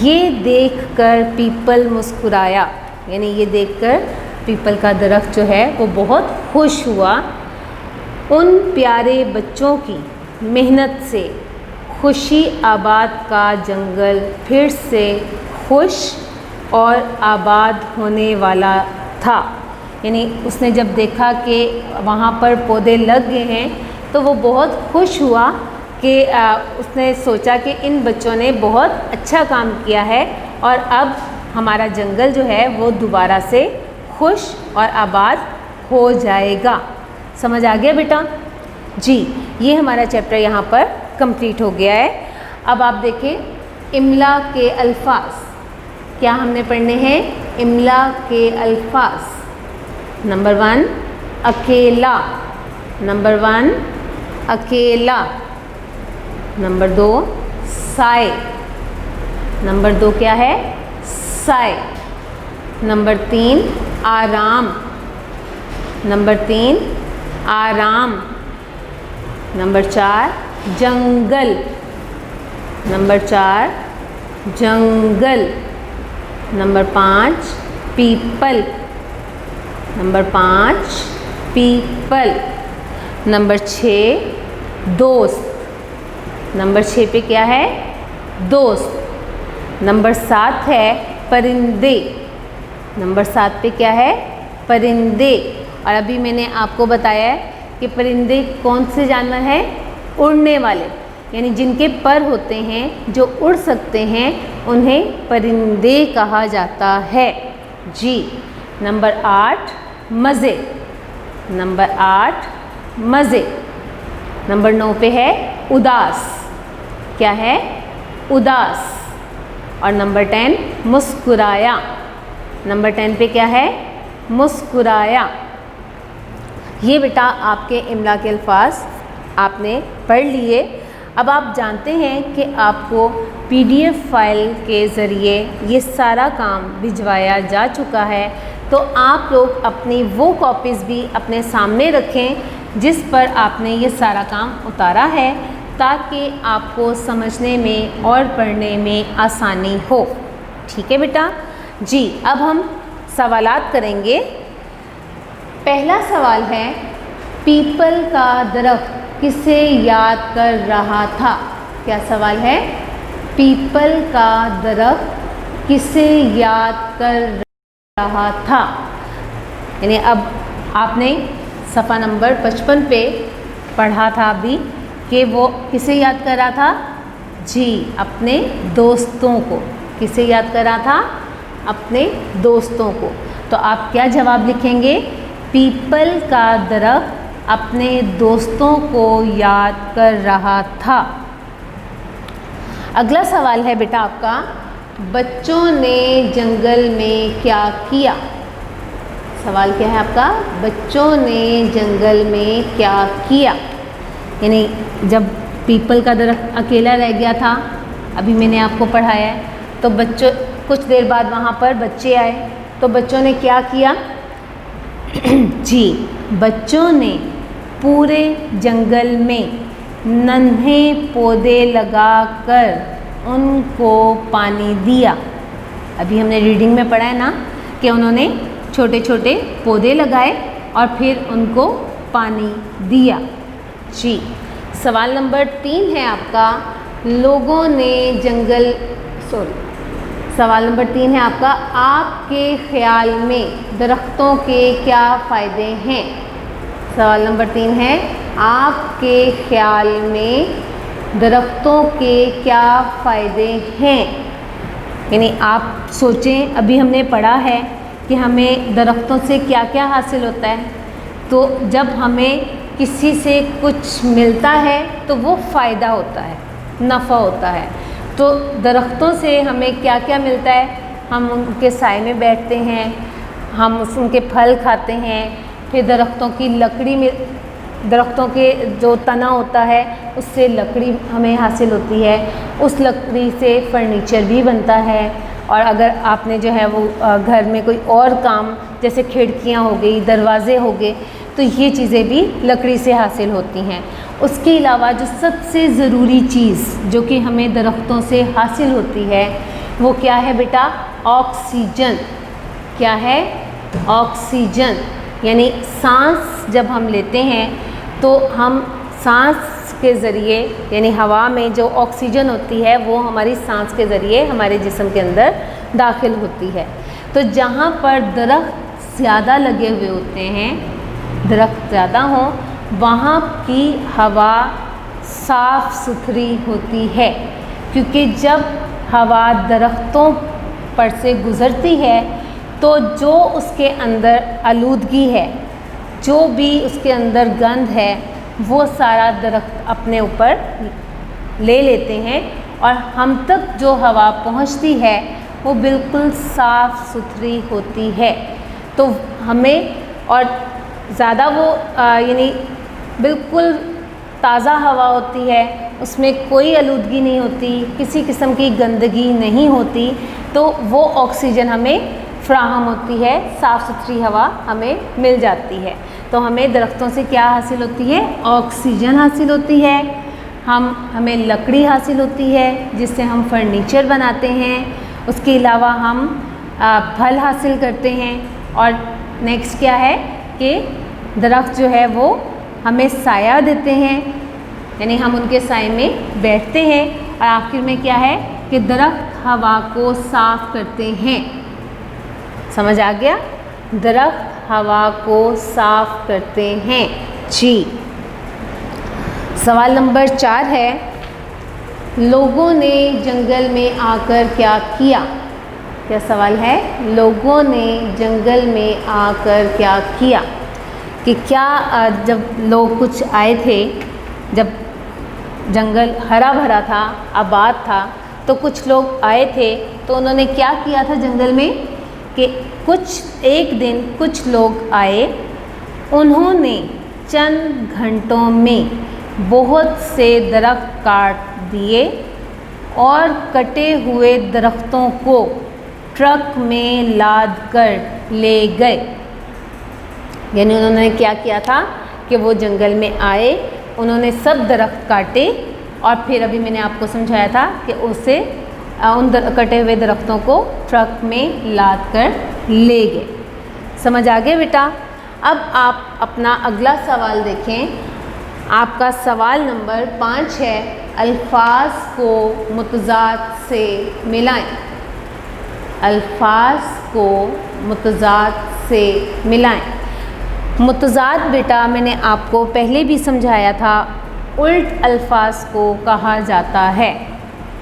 ये देखकर पीपल मुस्कुराया, यानी ये देखकर पीपल का दरख्त जो है वो बहुत खुश हुआ। उन प्यारे बच्चों की मेहनत से खुशी आबाद का जंगल फिर से खुश और आबाद होने वाला था। यानी उसने जब देखा कि वहाँ पर पौधे लग गए हैं तो वो बहुत खुश हुआ कि उसने सोचा कि इन बच्चों ने बहुत अच्छा काम किया है और अब हमारा जंगल जो है वो दोबारा से खुश और आबाद हो जाएगा। समझ आ गया बेटा? जी, ये हमारा चैप्टर यहाँ पर कंप्लीट हो गया है। अब आप देखें इमला के अल्फाज क्या हमने पढ़ने हैं। इमला के अल्फाज। नंबर 1 अकेला। नंबर 1 अकेला। नंबर 2 साए। नंबर 2 क्या है? साए। नंबर 3 आराम। नंबर 3 आराम। नंबर 4 जंगल। नंबर 4 जंगल। नंबर 5 पीपल। नंबर 5 पीपल। नंबर 6 दोस्त। नंबर 6 पे क्या है? दोस्त। नंबर 7 है परिंदे। नंबर 7 पे क्या है? परिंदे। और अभी मैंने आपको बताया है कि परिंदे कौन से जानवर हैं? उड़ने वाले, यानी जिनके पर होते हैं, जो उड़ सकते हैं, उन्हें परिंदे कहा जाता है। जी। नंबर 8 मज़े। नंबर 8 मज़े। नंबर 9 पे है उदास। क्या है? उदास। और नंबर 10 मुस्कुराया। नंबर 10 पे क्या है? मुस्कुराया। ये बेटा आपके इमला के अल्फाज आपने पढ़ लिए। अब आप जानते हैं कि आपको PDF फाइल के ज़रिए ये सारा काम भिजवाया जा चुका है, तो आप लोग अपनी वो कॉपीज़ भी अपने सामने रखें जिस पर आपने ये सारा काम उतारा है, ताकि आपको समझने में और पढ़ने में आसानी हो। ठीक है बेटा? जी। अब हम सवालात करेंगे। पहला सवाल है, पीपल का दरख्त किसे याद कर रहा था? क्या सवाल है? पीपल का दरख्त किसे याद कर रहा था? यानी अब आपने सफ़ा नंबर 55 पे पढ़ा था अभी कि वो किसे याद कर रहा था? जी, अपने दोस्तों को। किसे याद कर रहा था? अपने दोस्तों को। तो आप क्या जवाब लिखेंगे? पीपल का दरख्त अपने दोस्तों को याद कर रहा था। अगला सवाल है बेटा आपका, बच्चों ने जंगल में क्या किया? सवाल क्या है आपका? बच्चों ने जंगल में क्या किया? यानी जब पीपल का दरख्त अकेला रह गया था, अभी मैंने आपको पढ़ाया है, तो बच्चों कुछ देर बाद वहाँ पर बच्चे आए, तो बच्चों ने क्या किया? जी, बच्चों ने पूरे जंगल में नन्हे पौधे लगाकर उनको पानी दिया। अभी हमने रीडिंग में पढ़ा है ना कि उन्होंने छोटे छोटे पौधे लगाए और फिर उनको पानी दिया। जी, सवाल नंबर 3 है आपका, लोगों ने सवाल नंबर 3 है आपका, आपके ख्याल में दरख्तों के क्या फ़ायदे हैं? सवाल नंबर 3 है, आपके ख्याल में दरख्तों के क्या फ़ायदे हैं? यानी आप सोचें, अभी हमने पढ़ा है कि हमें दरख्तों से क्या क्या हासिल होता है। तो जब हमें किसी से कुछ मिलता है तो वो फ़ायदा होता है, नफ़ा होता है। तो दरख्तों से हमें क्या क्या मिलता है? हम उनके साए में बैठते हैं, हम उनके फल खाते हैं, फिर दरख्तों की लकड़ी में, दरख्तों के जो तना होता है उससे लकड़ी हमें हासिल होती है, उस लकड़ी से फर्नीचर भी बनता है। और अगर आपने जो है वो घर में कोई और काम, जैसे खिड़कियाँ हो गई, दरवाजे हो गए, तो ये चीज़ें भी लकड़ी से हासिल होती हैं। उसके अलावा जो सबसे ज़रूरी चीज़ जो कि हमें दरख्तों से हासिल होती है वो क्या है बेटा? ऑक्सीजन। क्या है? ऑक्सीजन। यानी सांस जब हम लेते हैं तो हम सांस के ज़रिए, यानी हवा में जो ऑक्सीजन होती है वो हमारी सांस के ज़रिए हमारे जिस्म के अंदर दाखिल होती है। तो जहाँ पर दरख्त ज़्यादा लगे हुए होते हैं, दरख्त ज़्यादा हों, वहाँ की हवा साफ़ सुथरी होती है, क्योंकि जब हवा दरख्तों पर से गुज़रती है तो जो उसके अंदर आलूदगी है, जो भी उसके अंदर गंध है, वो सारा दरख्त अपने ऊपर ले लेते हैं और हम तक जो हवा पहुंचती है वो बिल्कुल साफ़ सुथरी होती है। तो हमें, और ज़्यादा वो यानी बिल्कुल ताज़ा हवा होती है, उसमें कोई आलूदगी नहीं होती, किसी किस्म की गंदगी नहीं होती, तो वो ऑक्सीजन हमें फ्राहम होती है, साफ़ सुथरी हवा हमें मिल जाती है। तो हमें दरख्तों से क्या हासिल होती है? ऑक्सीजन हासिल होती है। हमें लकड़ी हासिल होती है जिससे हम फर्नीचर बनाते हैं। उसके अलावा हम फल हासिल करते हैं। और नेक्स्ट क्या है कि दरख्त जो है वो हमें साया देते हैं, यानी हम उनके साए में बैठते हैं। और आखिर में क्या है कि दरख्त हवा को साफ़ करते हैं। समझ आ गया? दरख्त हवा को साफ़ करते हैं। जी, सवाल नंबर 4 है, लोगों ने जंगल में आकर क्या किया? क्या सवाल है? लोगों ने जंगल में आकर क्या किया? कि क्या जब लोग कुछ आए थे, जब जंगल हरा भरा था, आबाद था, तो कुछ लोग आए थे, तो उन्होंने क्या किया था जंगल में कि एक दिन कुछ लोग आए, उन्होंने चंद घंटों में बहुत से दरख्त काट दिए और कटे हुए दरख्तों को ट्रक में लाद कर ले गए। यानी उन्होंने क्या किया था कि वो जंगल में आए, उन्होंने सब दरख्त काटे और फिर अभी मैंने आपको समझाया था कि उन कटे हुए दरख्तों को ट्रक में लाद कर ले गए। समझ आ गया बेटा? अब आप अपना अगला सवाल देखें। आपका सवाल नंबर 5 है, अल्फाज को मुतज़ाद से मिलाएं। अल्फाज को मुतज़ाद से मिलाएं। मुतज़ाद बेटा मैंने आपको पहले भी समझाया था, उल्ट अल्फाज को कहा जाता है।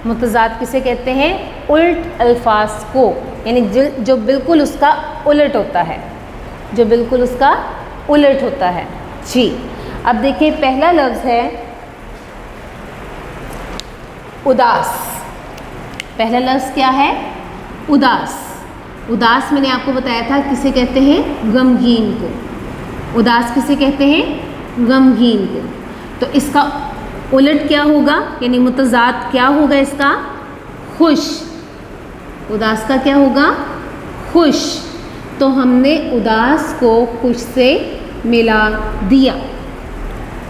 मुतज़ाद किसे कहते हैं? उल्ट अल्फाज को, यानी जो बिल्कुल उसका उलट होता है, जो बिल्कुल उसका उलट होता है। जी, अब देखिए पहला लफ्ज़ है उदास। पहला लफ्ज़ क्या है? उदास। उदास मैंने आपको बताया था किसे कहते हैं? गमगीन को। उदास किसे कहते हैं? गमगीन को। तो इसका उलट क्या होगा, यानी मुतज़ाद क्या होगा इसका? खुश। उदास का क्या होगा? खुश। तो हमने उदास को खुश से मिला दिया।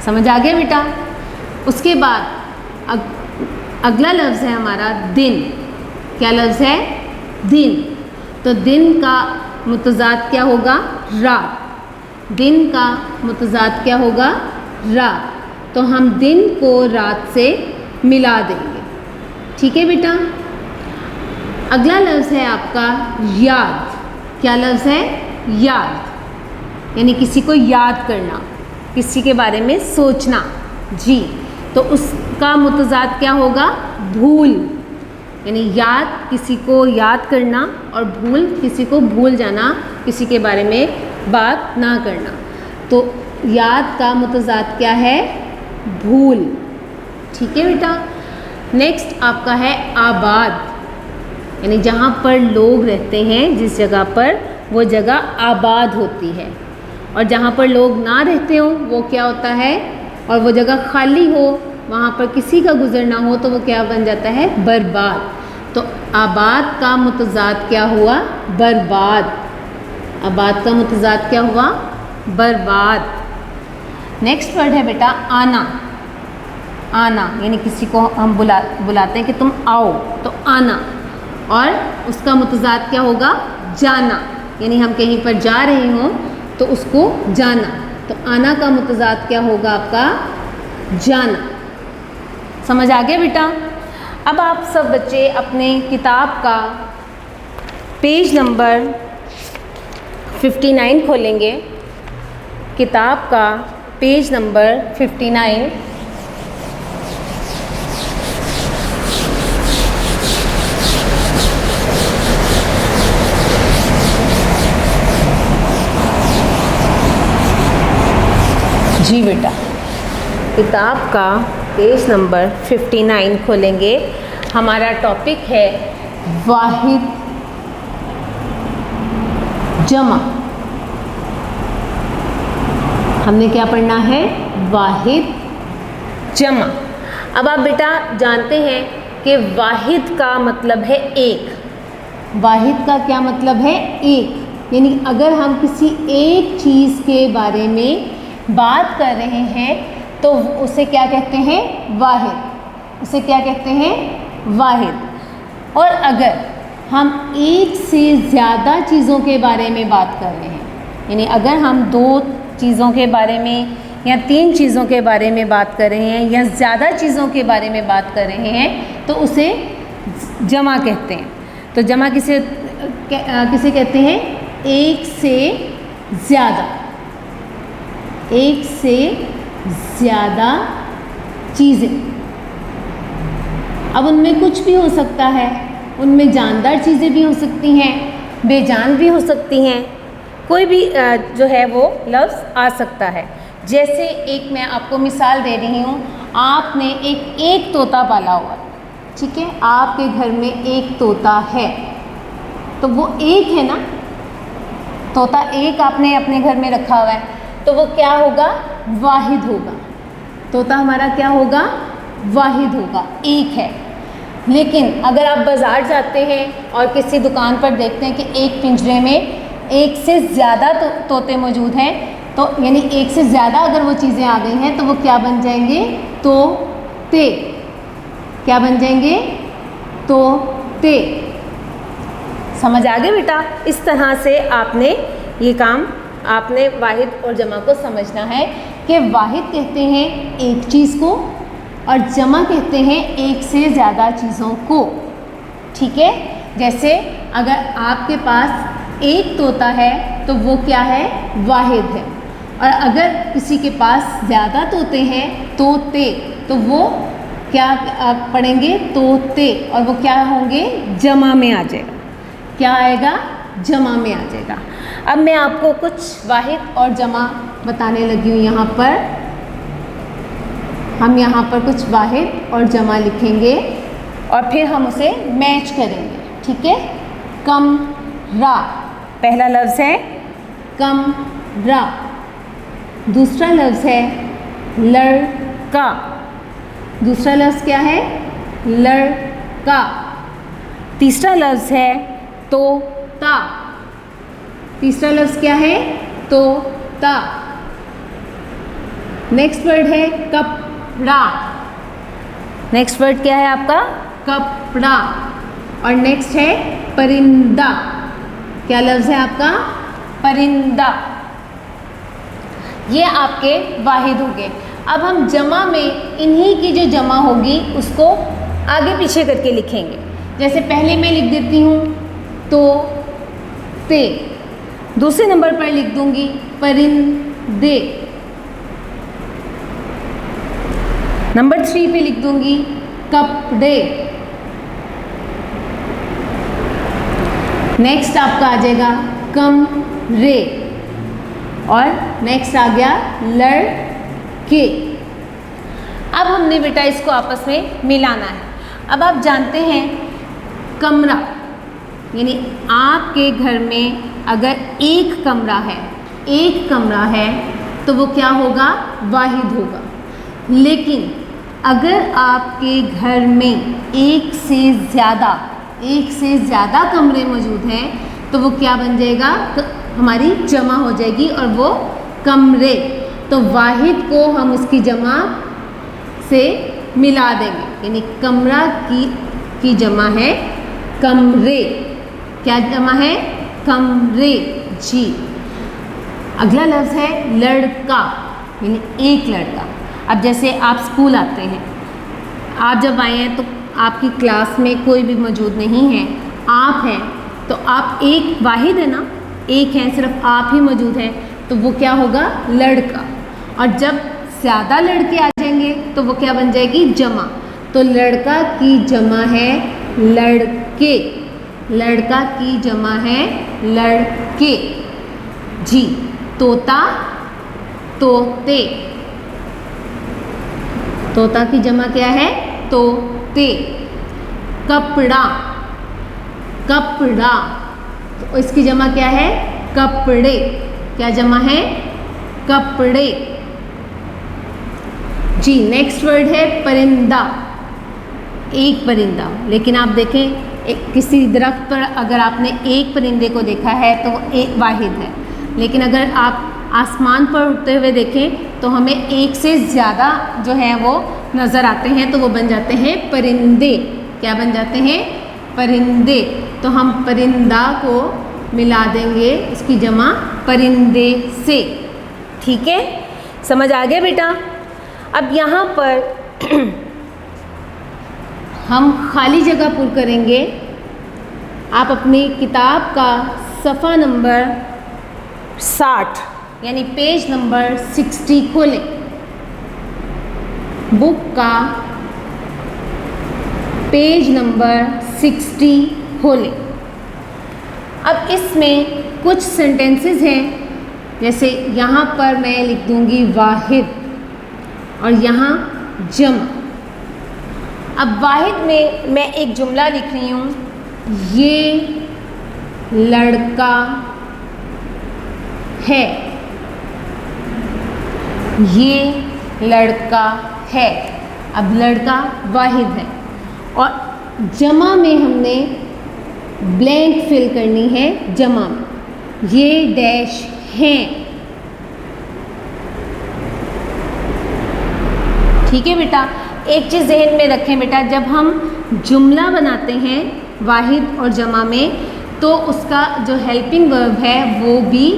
समझ आ गया बेटा? उसके बाद अगला लफ्ज़ है हमारा दिन। क्या लफ्ज़ है? दिन। तो दिन का मुतज़ाद क्या होगा? रात। दिन का मुतज़ाद क्या होगा? रात। तो हम दिन को रात से मिला देंगे। ठीक है बेटा? अगला लफ्ज़ है आपका याद। क्या लफ्ज़ है? याद, यानी किसी को याद करना, किसी के बारे में सोचना। जी, तो उसका मुतज़ाद क्या होगा? भूल। यानी याद किसी को याद करना और भूल किसी को भूल जाना, किसी के बारे में बात ना करना। तो याद का मुतज़ाद क्या है? भूल। ठीक है बेटा? नेक्स्ट आपका है आबाद, यानी जहाँ पर लोग रहते हैं, जिस जगह पर, वो जगह आबाद होती है। और जहाँ पर लोग ना रहते हो वो क्या होता है? और वो जगह खाली हो, वहाँ पर किसी का गुजरना हो, तो वो क्या बन जाता है? बर्बाद। तो आबाद का मुतज़ाद क्या हुआ? बर्बाद। आबाद का मुतज़ाद क्या हुआ? बर्बाद। नेक्स्ट वर्ड है बेटा आना। आना यानी किसी को हम बुलाते हैं कि तुम आओ, तो आना। और उसका मुतज़ाद क्या होगा? जाना। यानी हम कहीं पर जा रहे हों तो उसको जाना। तो आना का मुतज़ाद क्या होगा आपका? जाना। समझ आ गया बेटा? अब आप सब बच्चे अपने किताब का पेज नंबर 59 खोलेंगे। किताब का पेज नंबर 59। जी बेटा, किताब का पेज नंबर 59 खोलेंगे। हमारा टॉपिक है वाहिद जमा। हमने क्या पढ़ना है? वाहिद जमा। अब आप बेटा जानते हैं कि वाहिद का मतलब है एक। वाहिद का क्या मतलब है? एक। यानी अगर हम किसी एक चीज़ के बारे में बात कर रहे हैं तो उसे क्या कहते हैं? वाहिद। उसे क्या कहते हैं? वाहिद। और अगर हम एक से ज़्यादा चीज़ों के बारे में बात कर रहे हैं, यानी अगर हम 2 चीज़ों के बारे में या 3 चीज़ों के बारे में बात कर रहे हैं या ज़्यादा चीज़ों के बारे में बात कर रहे हैं, तो उसे जमा कहते हैं। तो जमा किसे कहते हैं? एक से ज़्यादा। एक से ज़्यादा चीज़ें। अब उनमें कुछ भी हो सकता है, उनमें जानदार चीज़ें भी हो सकती हैं, बेजान भी हो सकती हैं, कोई भी जो है वो लफ्ज़ आ सकता है। जैसे एक मैं आपको मिसाल दे रही हूँ, आपने एक तोता पाला हुआ, ठीक है? आपके घर में एक तोता है, तो वो एक है ना, तोता एक आपने अपने घर में रखा हुआ है, तो वो क्या होगा? वाहिद होगा। तोता हमारा क्या होगा? वाहिद होगा, एक है। लेकिन अगर आप बाज़ार जाते हैं और किसी दुकान पर देखते हैं कि एक पिंजरे में एक से ज़्यादा तोते मौजूद हैं, तो यानी एक से ज़्यादा अगर वो चीज़ें आ गई हैं तो वो क्या बन जाएंगे? तोते। क्या बन जाएंगे? तोते। समझ आ गया बेटा? इस तरह से आपने ये काम, आपने वाहिद और जमा को समझना है कि वाहिद कहते हैं एक चीज़ को और जमा कहते हैं एक से ज़्यादा चीज़ों को। ठीक है, जैसे अगर आपके पास एक तोता है तो वो क्या है, वाहिद है। और अगर किसी के पास ज़्यादा तोते हैं, तोते, तो वो क्या आप पढ़ेंगे, तोते, और वो क्या होंगे, जमा में आ जाएगा। क्या आएगा, जमा में आ जाएगा। अब मैं आपको कुछ वाहिद और जमा बताने लगी हूँ। यहाँ पर हम यहाँ पर कुछ वाहिद और जमा लिखेंगे और फिर हम उसे मैच करेंगे। ठीक है, कमरा, पहला लफ्ज़ है कमरा। दूसरा लफ्ज़ है लड़का। दूसरा लफ्ज़ क्या है, लड़का। तीसरा लफ्ज़ है तोता। तीसरा लफ्ज़ क्या है, तोता। नेक्स्ट वर्ड है कपड़ा। नेक्स्ट वर्ड क्या है आपका, कपड़ा। और नेक्स्ट है परिंदा। क्या लफ्ज़ है आपका, परिंदा। ये आपके वाहिद हो गए। अब हम जमा में इन्हीं की जो जमा होगी उसको आगे पीछे करके लिखेंगे। जैसे पहले मैं लिख देती हूँ तो ते, दूसरे नंबर पर लिख दूंगी परिंदे, नंबर 3 पे लिख दूंगी कपड़े। नेक्स्ट आपका आ जाएगा कमरे और नेक्स्ट आ गया लड़के। अब हमने बेटा इसको आपस में मिलाना है। अब आप जानते हैं कमरा यानी आपके घर में अगर एक कमरा है तो वो क्या होगा, वाहिद होगा। लेकिन अगर आपके घर में एक से ज़्यादा कमरे मौजूद हैं तो वो क्या बन जाएगा, हमारी जमा हो जाएगी और वो कमरे। तो वाहिद को हम उसकी जमा से मिला देंगे, यानी कमरा की जमा है कमरे। क्या जमा है, कमरे। जी, अगला लफ्ज़ है लड़का, यानी एक लड़का। अब जैसे आप स्कूल आते हैं, आप जब आए हैं तो आपकी क्लास में कोई भी मौजूद नहीं है, आप हैं, तो आप एक वाहिद है ना, एक हैं, सिर्फ आप ही मौजूद हैं, तो वो क्या होगा, लड़का। और जब ज़्यादा लड़के आ जाएंगे तो वो क्या बन जाएगी, जमा। तो लड़का की जमा है लड़के, लड़का की जमा है लड़के। जी, तोता, तोते। तोता की जमा क्या है, तोते। कपड़ा, कपड़ा, तो इसकी जमा क्या है, कपड़े। क्या जमा है, कपड़े। जी, नेक्स्ट वर्ड है परिंदा, एक परिंदा। लेकिन आप देखें किसी दरख्त पर अगर आपने एक परिंदे को देखा है तो वो एक वाहिद है, लेकिन अगर आप आसमान पर उड़ते हुए देखें तो हमें एक से ज़्यादा जो है वो नज़र आते हैं, तो वो बन जाते हैं परिंदे। क्या बन जाते हैं, परिंदे। तो हम परिंदा को मिला देंगे इसकी जमा परिंदे से। ठीक है, समझ आ गया बेटा। अब यहाँ पर हम खाली जगह पुर करेंगे। आप अपनी किताब का सफ़ा नंबर 60 यानी पेज नंबर 60 खोलें। बुक का पेज नंबर 60 खोलें। अब इसमें कुछ सेंटेंसेस हैं, जैसे यहाँ पर मैं लिख दूँगी वाहिद और यहाँ जमा। अब वाहिद में मैं एक जुमला लिख रही हूँ, ये लड़का है, ये लड़का है। अब लड़का वाहिद है और जमा में हमने ब्लैंक फिल करनी है। जमा में ये डैश हैं। ठीक है बेटा, एक चीज़ जहन में रखें बेटा, जब हम जुमला बनाते हैं वाहिद और जमा में तो उसका जो हेल्पिंग वर्ब है वो भी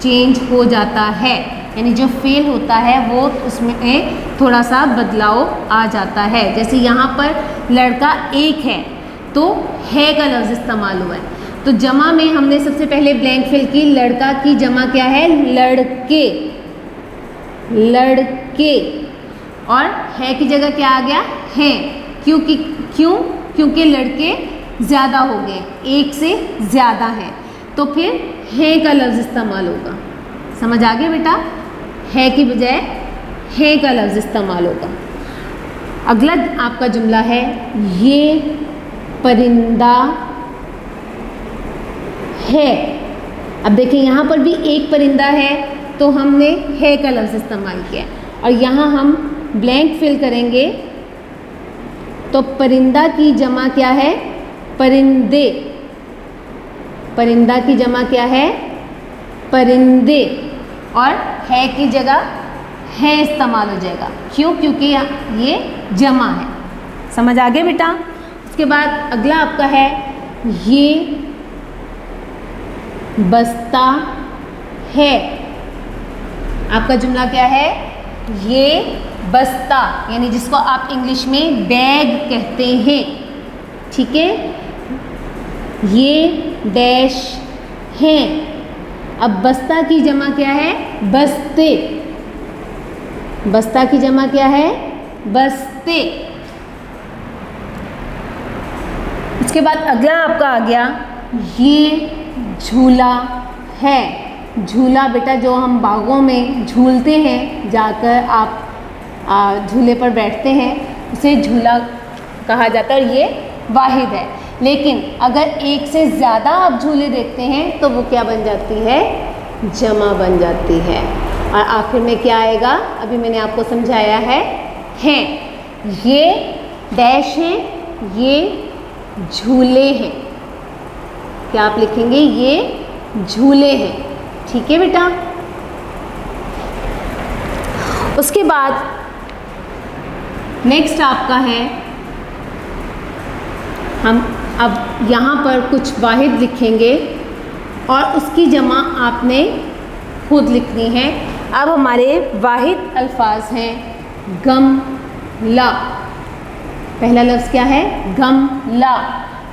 चेंज हो जाता है। यानी जो फेल होता है वो उसमें थोड़ा सा बदलाव आ जाता है। जैसे यहाँ पर लड़का एक है तो है का लफ्ज़ इस्तेमाल हुआ है, तो जमा में हमने सबसे पहले ब्लैंक फिल की। लड़का की जमा क्या है? लड़के, लड़के। और है की जगह क्या आ गया? हैं। क्योंकि लड़के ज़्यादा हो गए, एक से ज़्यादा है, तो फिर है का लफ्ज़ इस्तेमाल होगा। समझ आ गया बेटा? है की बजाय है का लफ्ज़ इस्तेमाल होगा। अगला आपका जुमला है ये परिंदा है। अब देखिए यहाँ पर भी एक परिंदा है तो हमने है का लफ्ज़ इस्तेमाल किया, और यहाँ हम ब्लैंक फिल करेंगे तो परिंदा की जमा क्या है? परिंदे। परिंदा की जमा क्या है? परिंदे। और है की जगह है इस्तेमाल हो जाएगा। क्यों? क्योंकि ये जमा है। समझ आ गया बेटा? उसके बाद अगला आपका है ये बस्ता है। आपका जुमला क्या है? ये बस्ता, यानी जिसको आप इंग्लिश में बैग कहते हैं, ठीक है? ये डैश हैं। अब बस्ता की जमा क्या है? बस्ते। बस्ता की जमा क्या है? बस्ते। इसके बाद अगला आपका आ गया ये झूला है। झूला बेटा जो हम बागों में झूलते हैं, जाकर आप झूले पर बैठते हैं, उसे झूला कहा जाता है, और ये वाहिद है। लेकिन अगर एक से ज़्यादा आप झूले देखते हैं तो वो क्या बन जाती है? जमा बन जाती है। और आखिर में क्या आएगा? अभी मैंने आपको समझाया है। ये डैश हैं, ये झूले हैं। क्या आप लिखेंगे? ये झूले हैं, ठीक है बेटा? उसके बाद नेक्स्ट आपका है, हम अब यहाँ पर कुछ वाहिद लिखेंगे और उसकी जमा आपने खुद लिखनी है। अब हमारे वाहिद अल्फाज हैं गमला। पहला लफ्ज़ क्या है? गमला,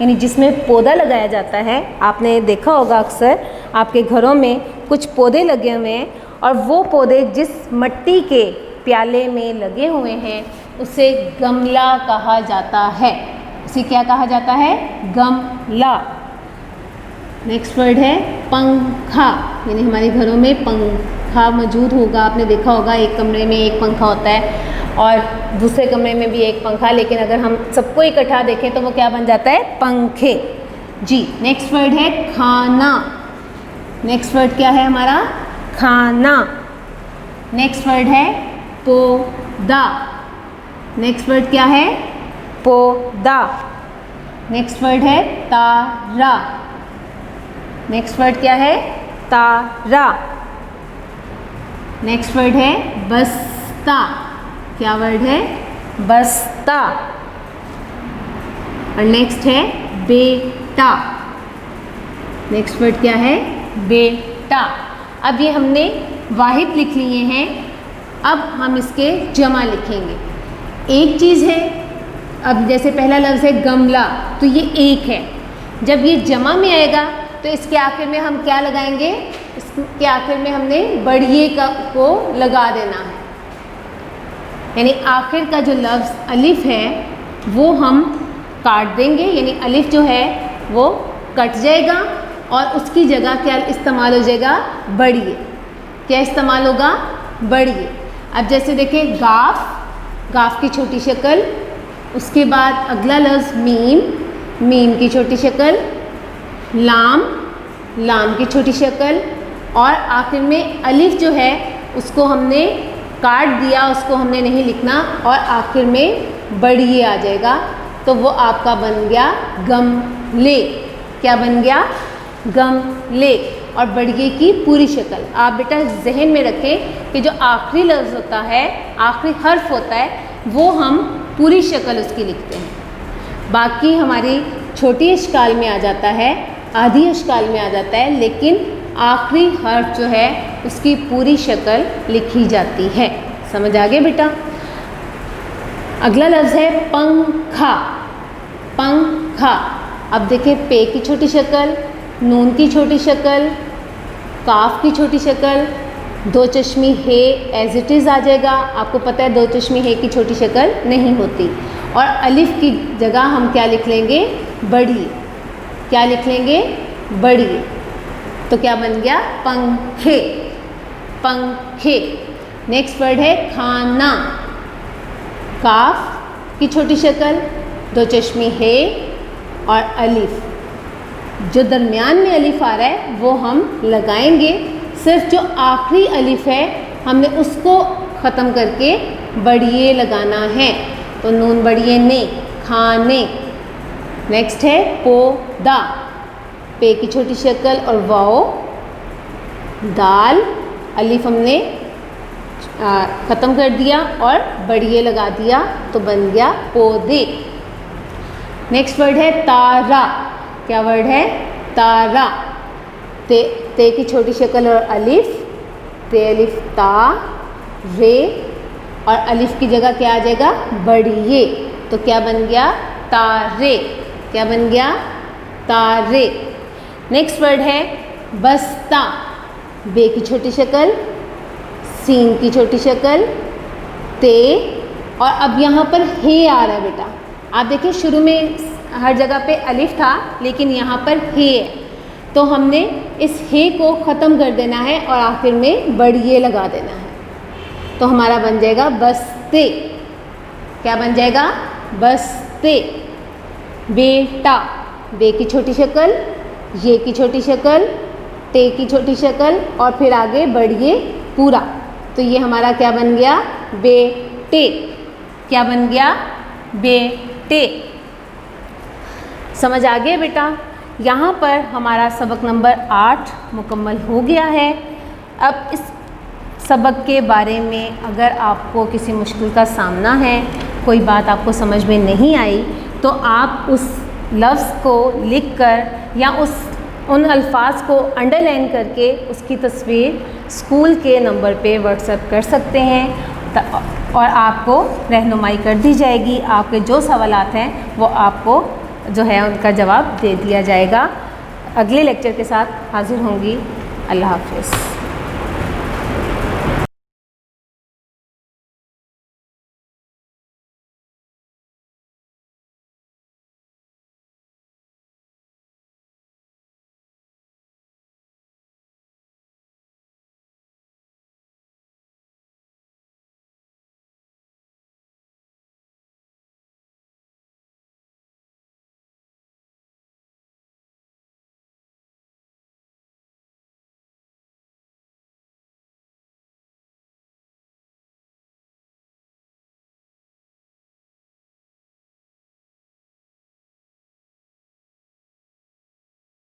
यानी जिसमें पौधा लगाया जाता है। आपने देखा होगा अक्सर आपके घरों में कुछ पौधे लगे हुए हैं, और वो पौधे जिस मिट्टी के प्याले में लगे हुए हैं उसे गमला कहा जाता है। उसे क्या कहा जाता है? गमला। नेक्स्ट वर्ड है पंखा, यानी हमारे घरों में पंखा मौजूद होगा। आपने देखा होगा एक कमरे में एक पंखा होता है और दूसरे कमरे में भी एक पंखा, लेकिन अगर हम सबको इकट्ठा देखें तो वो क्या बन जाता है? पंखे। जी। नेक्स्ट वर्ड है खाना। नेक्स्ट वर्ड क्या है हमारा? खाना। नेक्स्ट वर्ड है पौधा। नेक्स्ट वर्ड क्या है? पौधा। नेक्स्ट वर्ड है तारा। नेक्स्ट वर्ड क्या है? तारा। नेक्स्ट वर्ड है बस्ता। क्या वर्ड है? बस्ता। और नेक्स्ट है बेटा। नेक्स्ट वर्ड क्या है? बेटा। अब ये हमने वाहिद लिख लिए हैं, अब हम इसके जमा लिखेंगे। एक चीज़ है, अब जैसे पहला लफ्ज़ है गमला, तो ये एक है। जब ये जमा में आएगा तो इसके आखिर में हम क्या लगाएंगे? इसके आखिर में हमने बढ़िए को लगा देना है, यानी आखिर का जो लफ्ज़ अलिफ है वो हम काट देंगे, यानी अलिफ जो है वो कट जाएगा और उसकी जगह क्या इस्तेमाल हो जाएगा? बढ़िए। क्या इस्तेमाल होगा? बढ़िए। अब जैसे देखें गाफ, गाफ की छोटी शक्ल, उसके बाद अगला लफ्ज़ मीम, मीम की छोटी शक्ल, लाम, लाम की छोटी शक्ल, और आखिर में अलिफ जो है उसको हमने काट दिया, उसको हमने नहीं लिखना, और आखिर में बढ़िए आ जाएगा, तो वो आपका बन गया गमले। क्या बन गया? गमले। और बढ़िए की पूरी शक्ल आप बेटा जहन में रखें कि जो आखिरी लफ्ज़ होता है, आखिरी हर्फ होता है, वो हम पूरी शक्ल उसकी लिखते हैं। बाकी हमारी छोटी अशकाल में आ जाता है, आधी अशकाल में आ जाता है, लेकिन आखिरी हर्फ जो है उसकी पूरी शक्ल लिखी जाती है। समझ आ गया बेटा। अगला लफ्ज़ है पंखा। पंखा। अब देखिए पे की छोटी शक्ल, नून की छोटी शक्ल, काफ की छोटी शक्ल, दो चश्मी हे एज इट इज़ आ जाएगा। आपको पता है दो चश्मी हे की छोटी शक्ल नहीं होती। और अलिफ की जगह हम क्या लिख लेंगे? बड़ी। क्या लिख लेंगे? बड़ी। तो क्या बन गया? पंखे। पंखे। नेक्स्ट वर्ड है खाना। काफ की छोटी शक्ल, दो चश्मी हे और अलिफ। जो दरमियान में अलिफ आ रहा है वो हम लगाएंगे, सिर्फ जो आखिरी अलिफ है हमने उसको ख़त्म करके बड़िए लगाना है। तो नून बड़िए ने, खाने। नेक्स्ट है पौधा। पे की छोटी शक्ल और वाओ, दाल, अलिफ हमने ख़त्म कर दिया और बड़िए लगा दिया तो बन गया पौधे। नेक्स्ट वर्ड है तारा। क्या वर्ड है? तारा। ते की छोटी शक्ल और अलिफ, ते अलिफ ता, रे और अलिफ की जगह क्या आ जाएगा? बड़िए। तो क्या बन गया? तारे। क्या बन गया? तारे। नेक्स्ट वर्ड है बस्ता। बे की छोटी शक्ल, सीन की छोटी शक्ल, ते और अब यहाँ पर हे आ रहा है बेटा। आप देखिए शुरू में हर जगह पे अलिफ था लेकिन यहाँ पर हे है, तो हमने इस हे को ख़त्म कर देना है और आखिर में बड़िए लगा देना है। तो हमारा बन जाएगा बस्ते। क्या बन जाएगा? बस्ते। बेटा। बे की छोटी शक्ल, ये की छोटी शक्ल, ते की छोटी शक्ल और फिर आगे बढ़िए पूरा। तो ये हमारा क्या बन गया? बेटे। क्या बन गया? बेटे। समझ आ गया बेटा। यहाँ पर हमारा सबक नंबर 8 मुकम्मल हो गया है। अब इस सबक के बारे में अगर आपको किसी मुश्किल का सामना है, कोई बात आपको समझ में नहीं आई, तो आप उस लफ्ज़ को लिखकर या उन अल्फाज को अंडरलाइन करके उसकी तस्वीर स्कूल के नंबर पे व्हाट्सएप कर सकते हैं और आपको रहनुमाई कर दी जाएगी। आपके जो सवालात हैं वो आपको जो है उनका जवाब दे दिया जाएगा। अगले लेक्चर के साथ हाजिर होंगी। अल्लाह हाफ़िज़।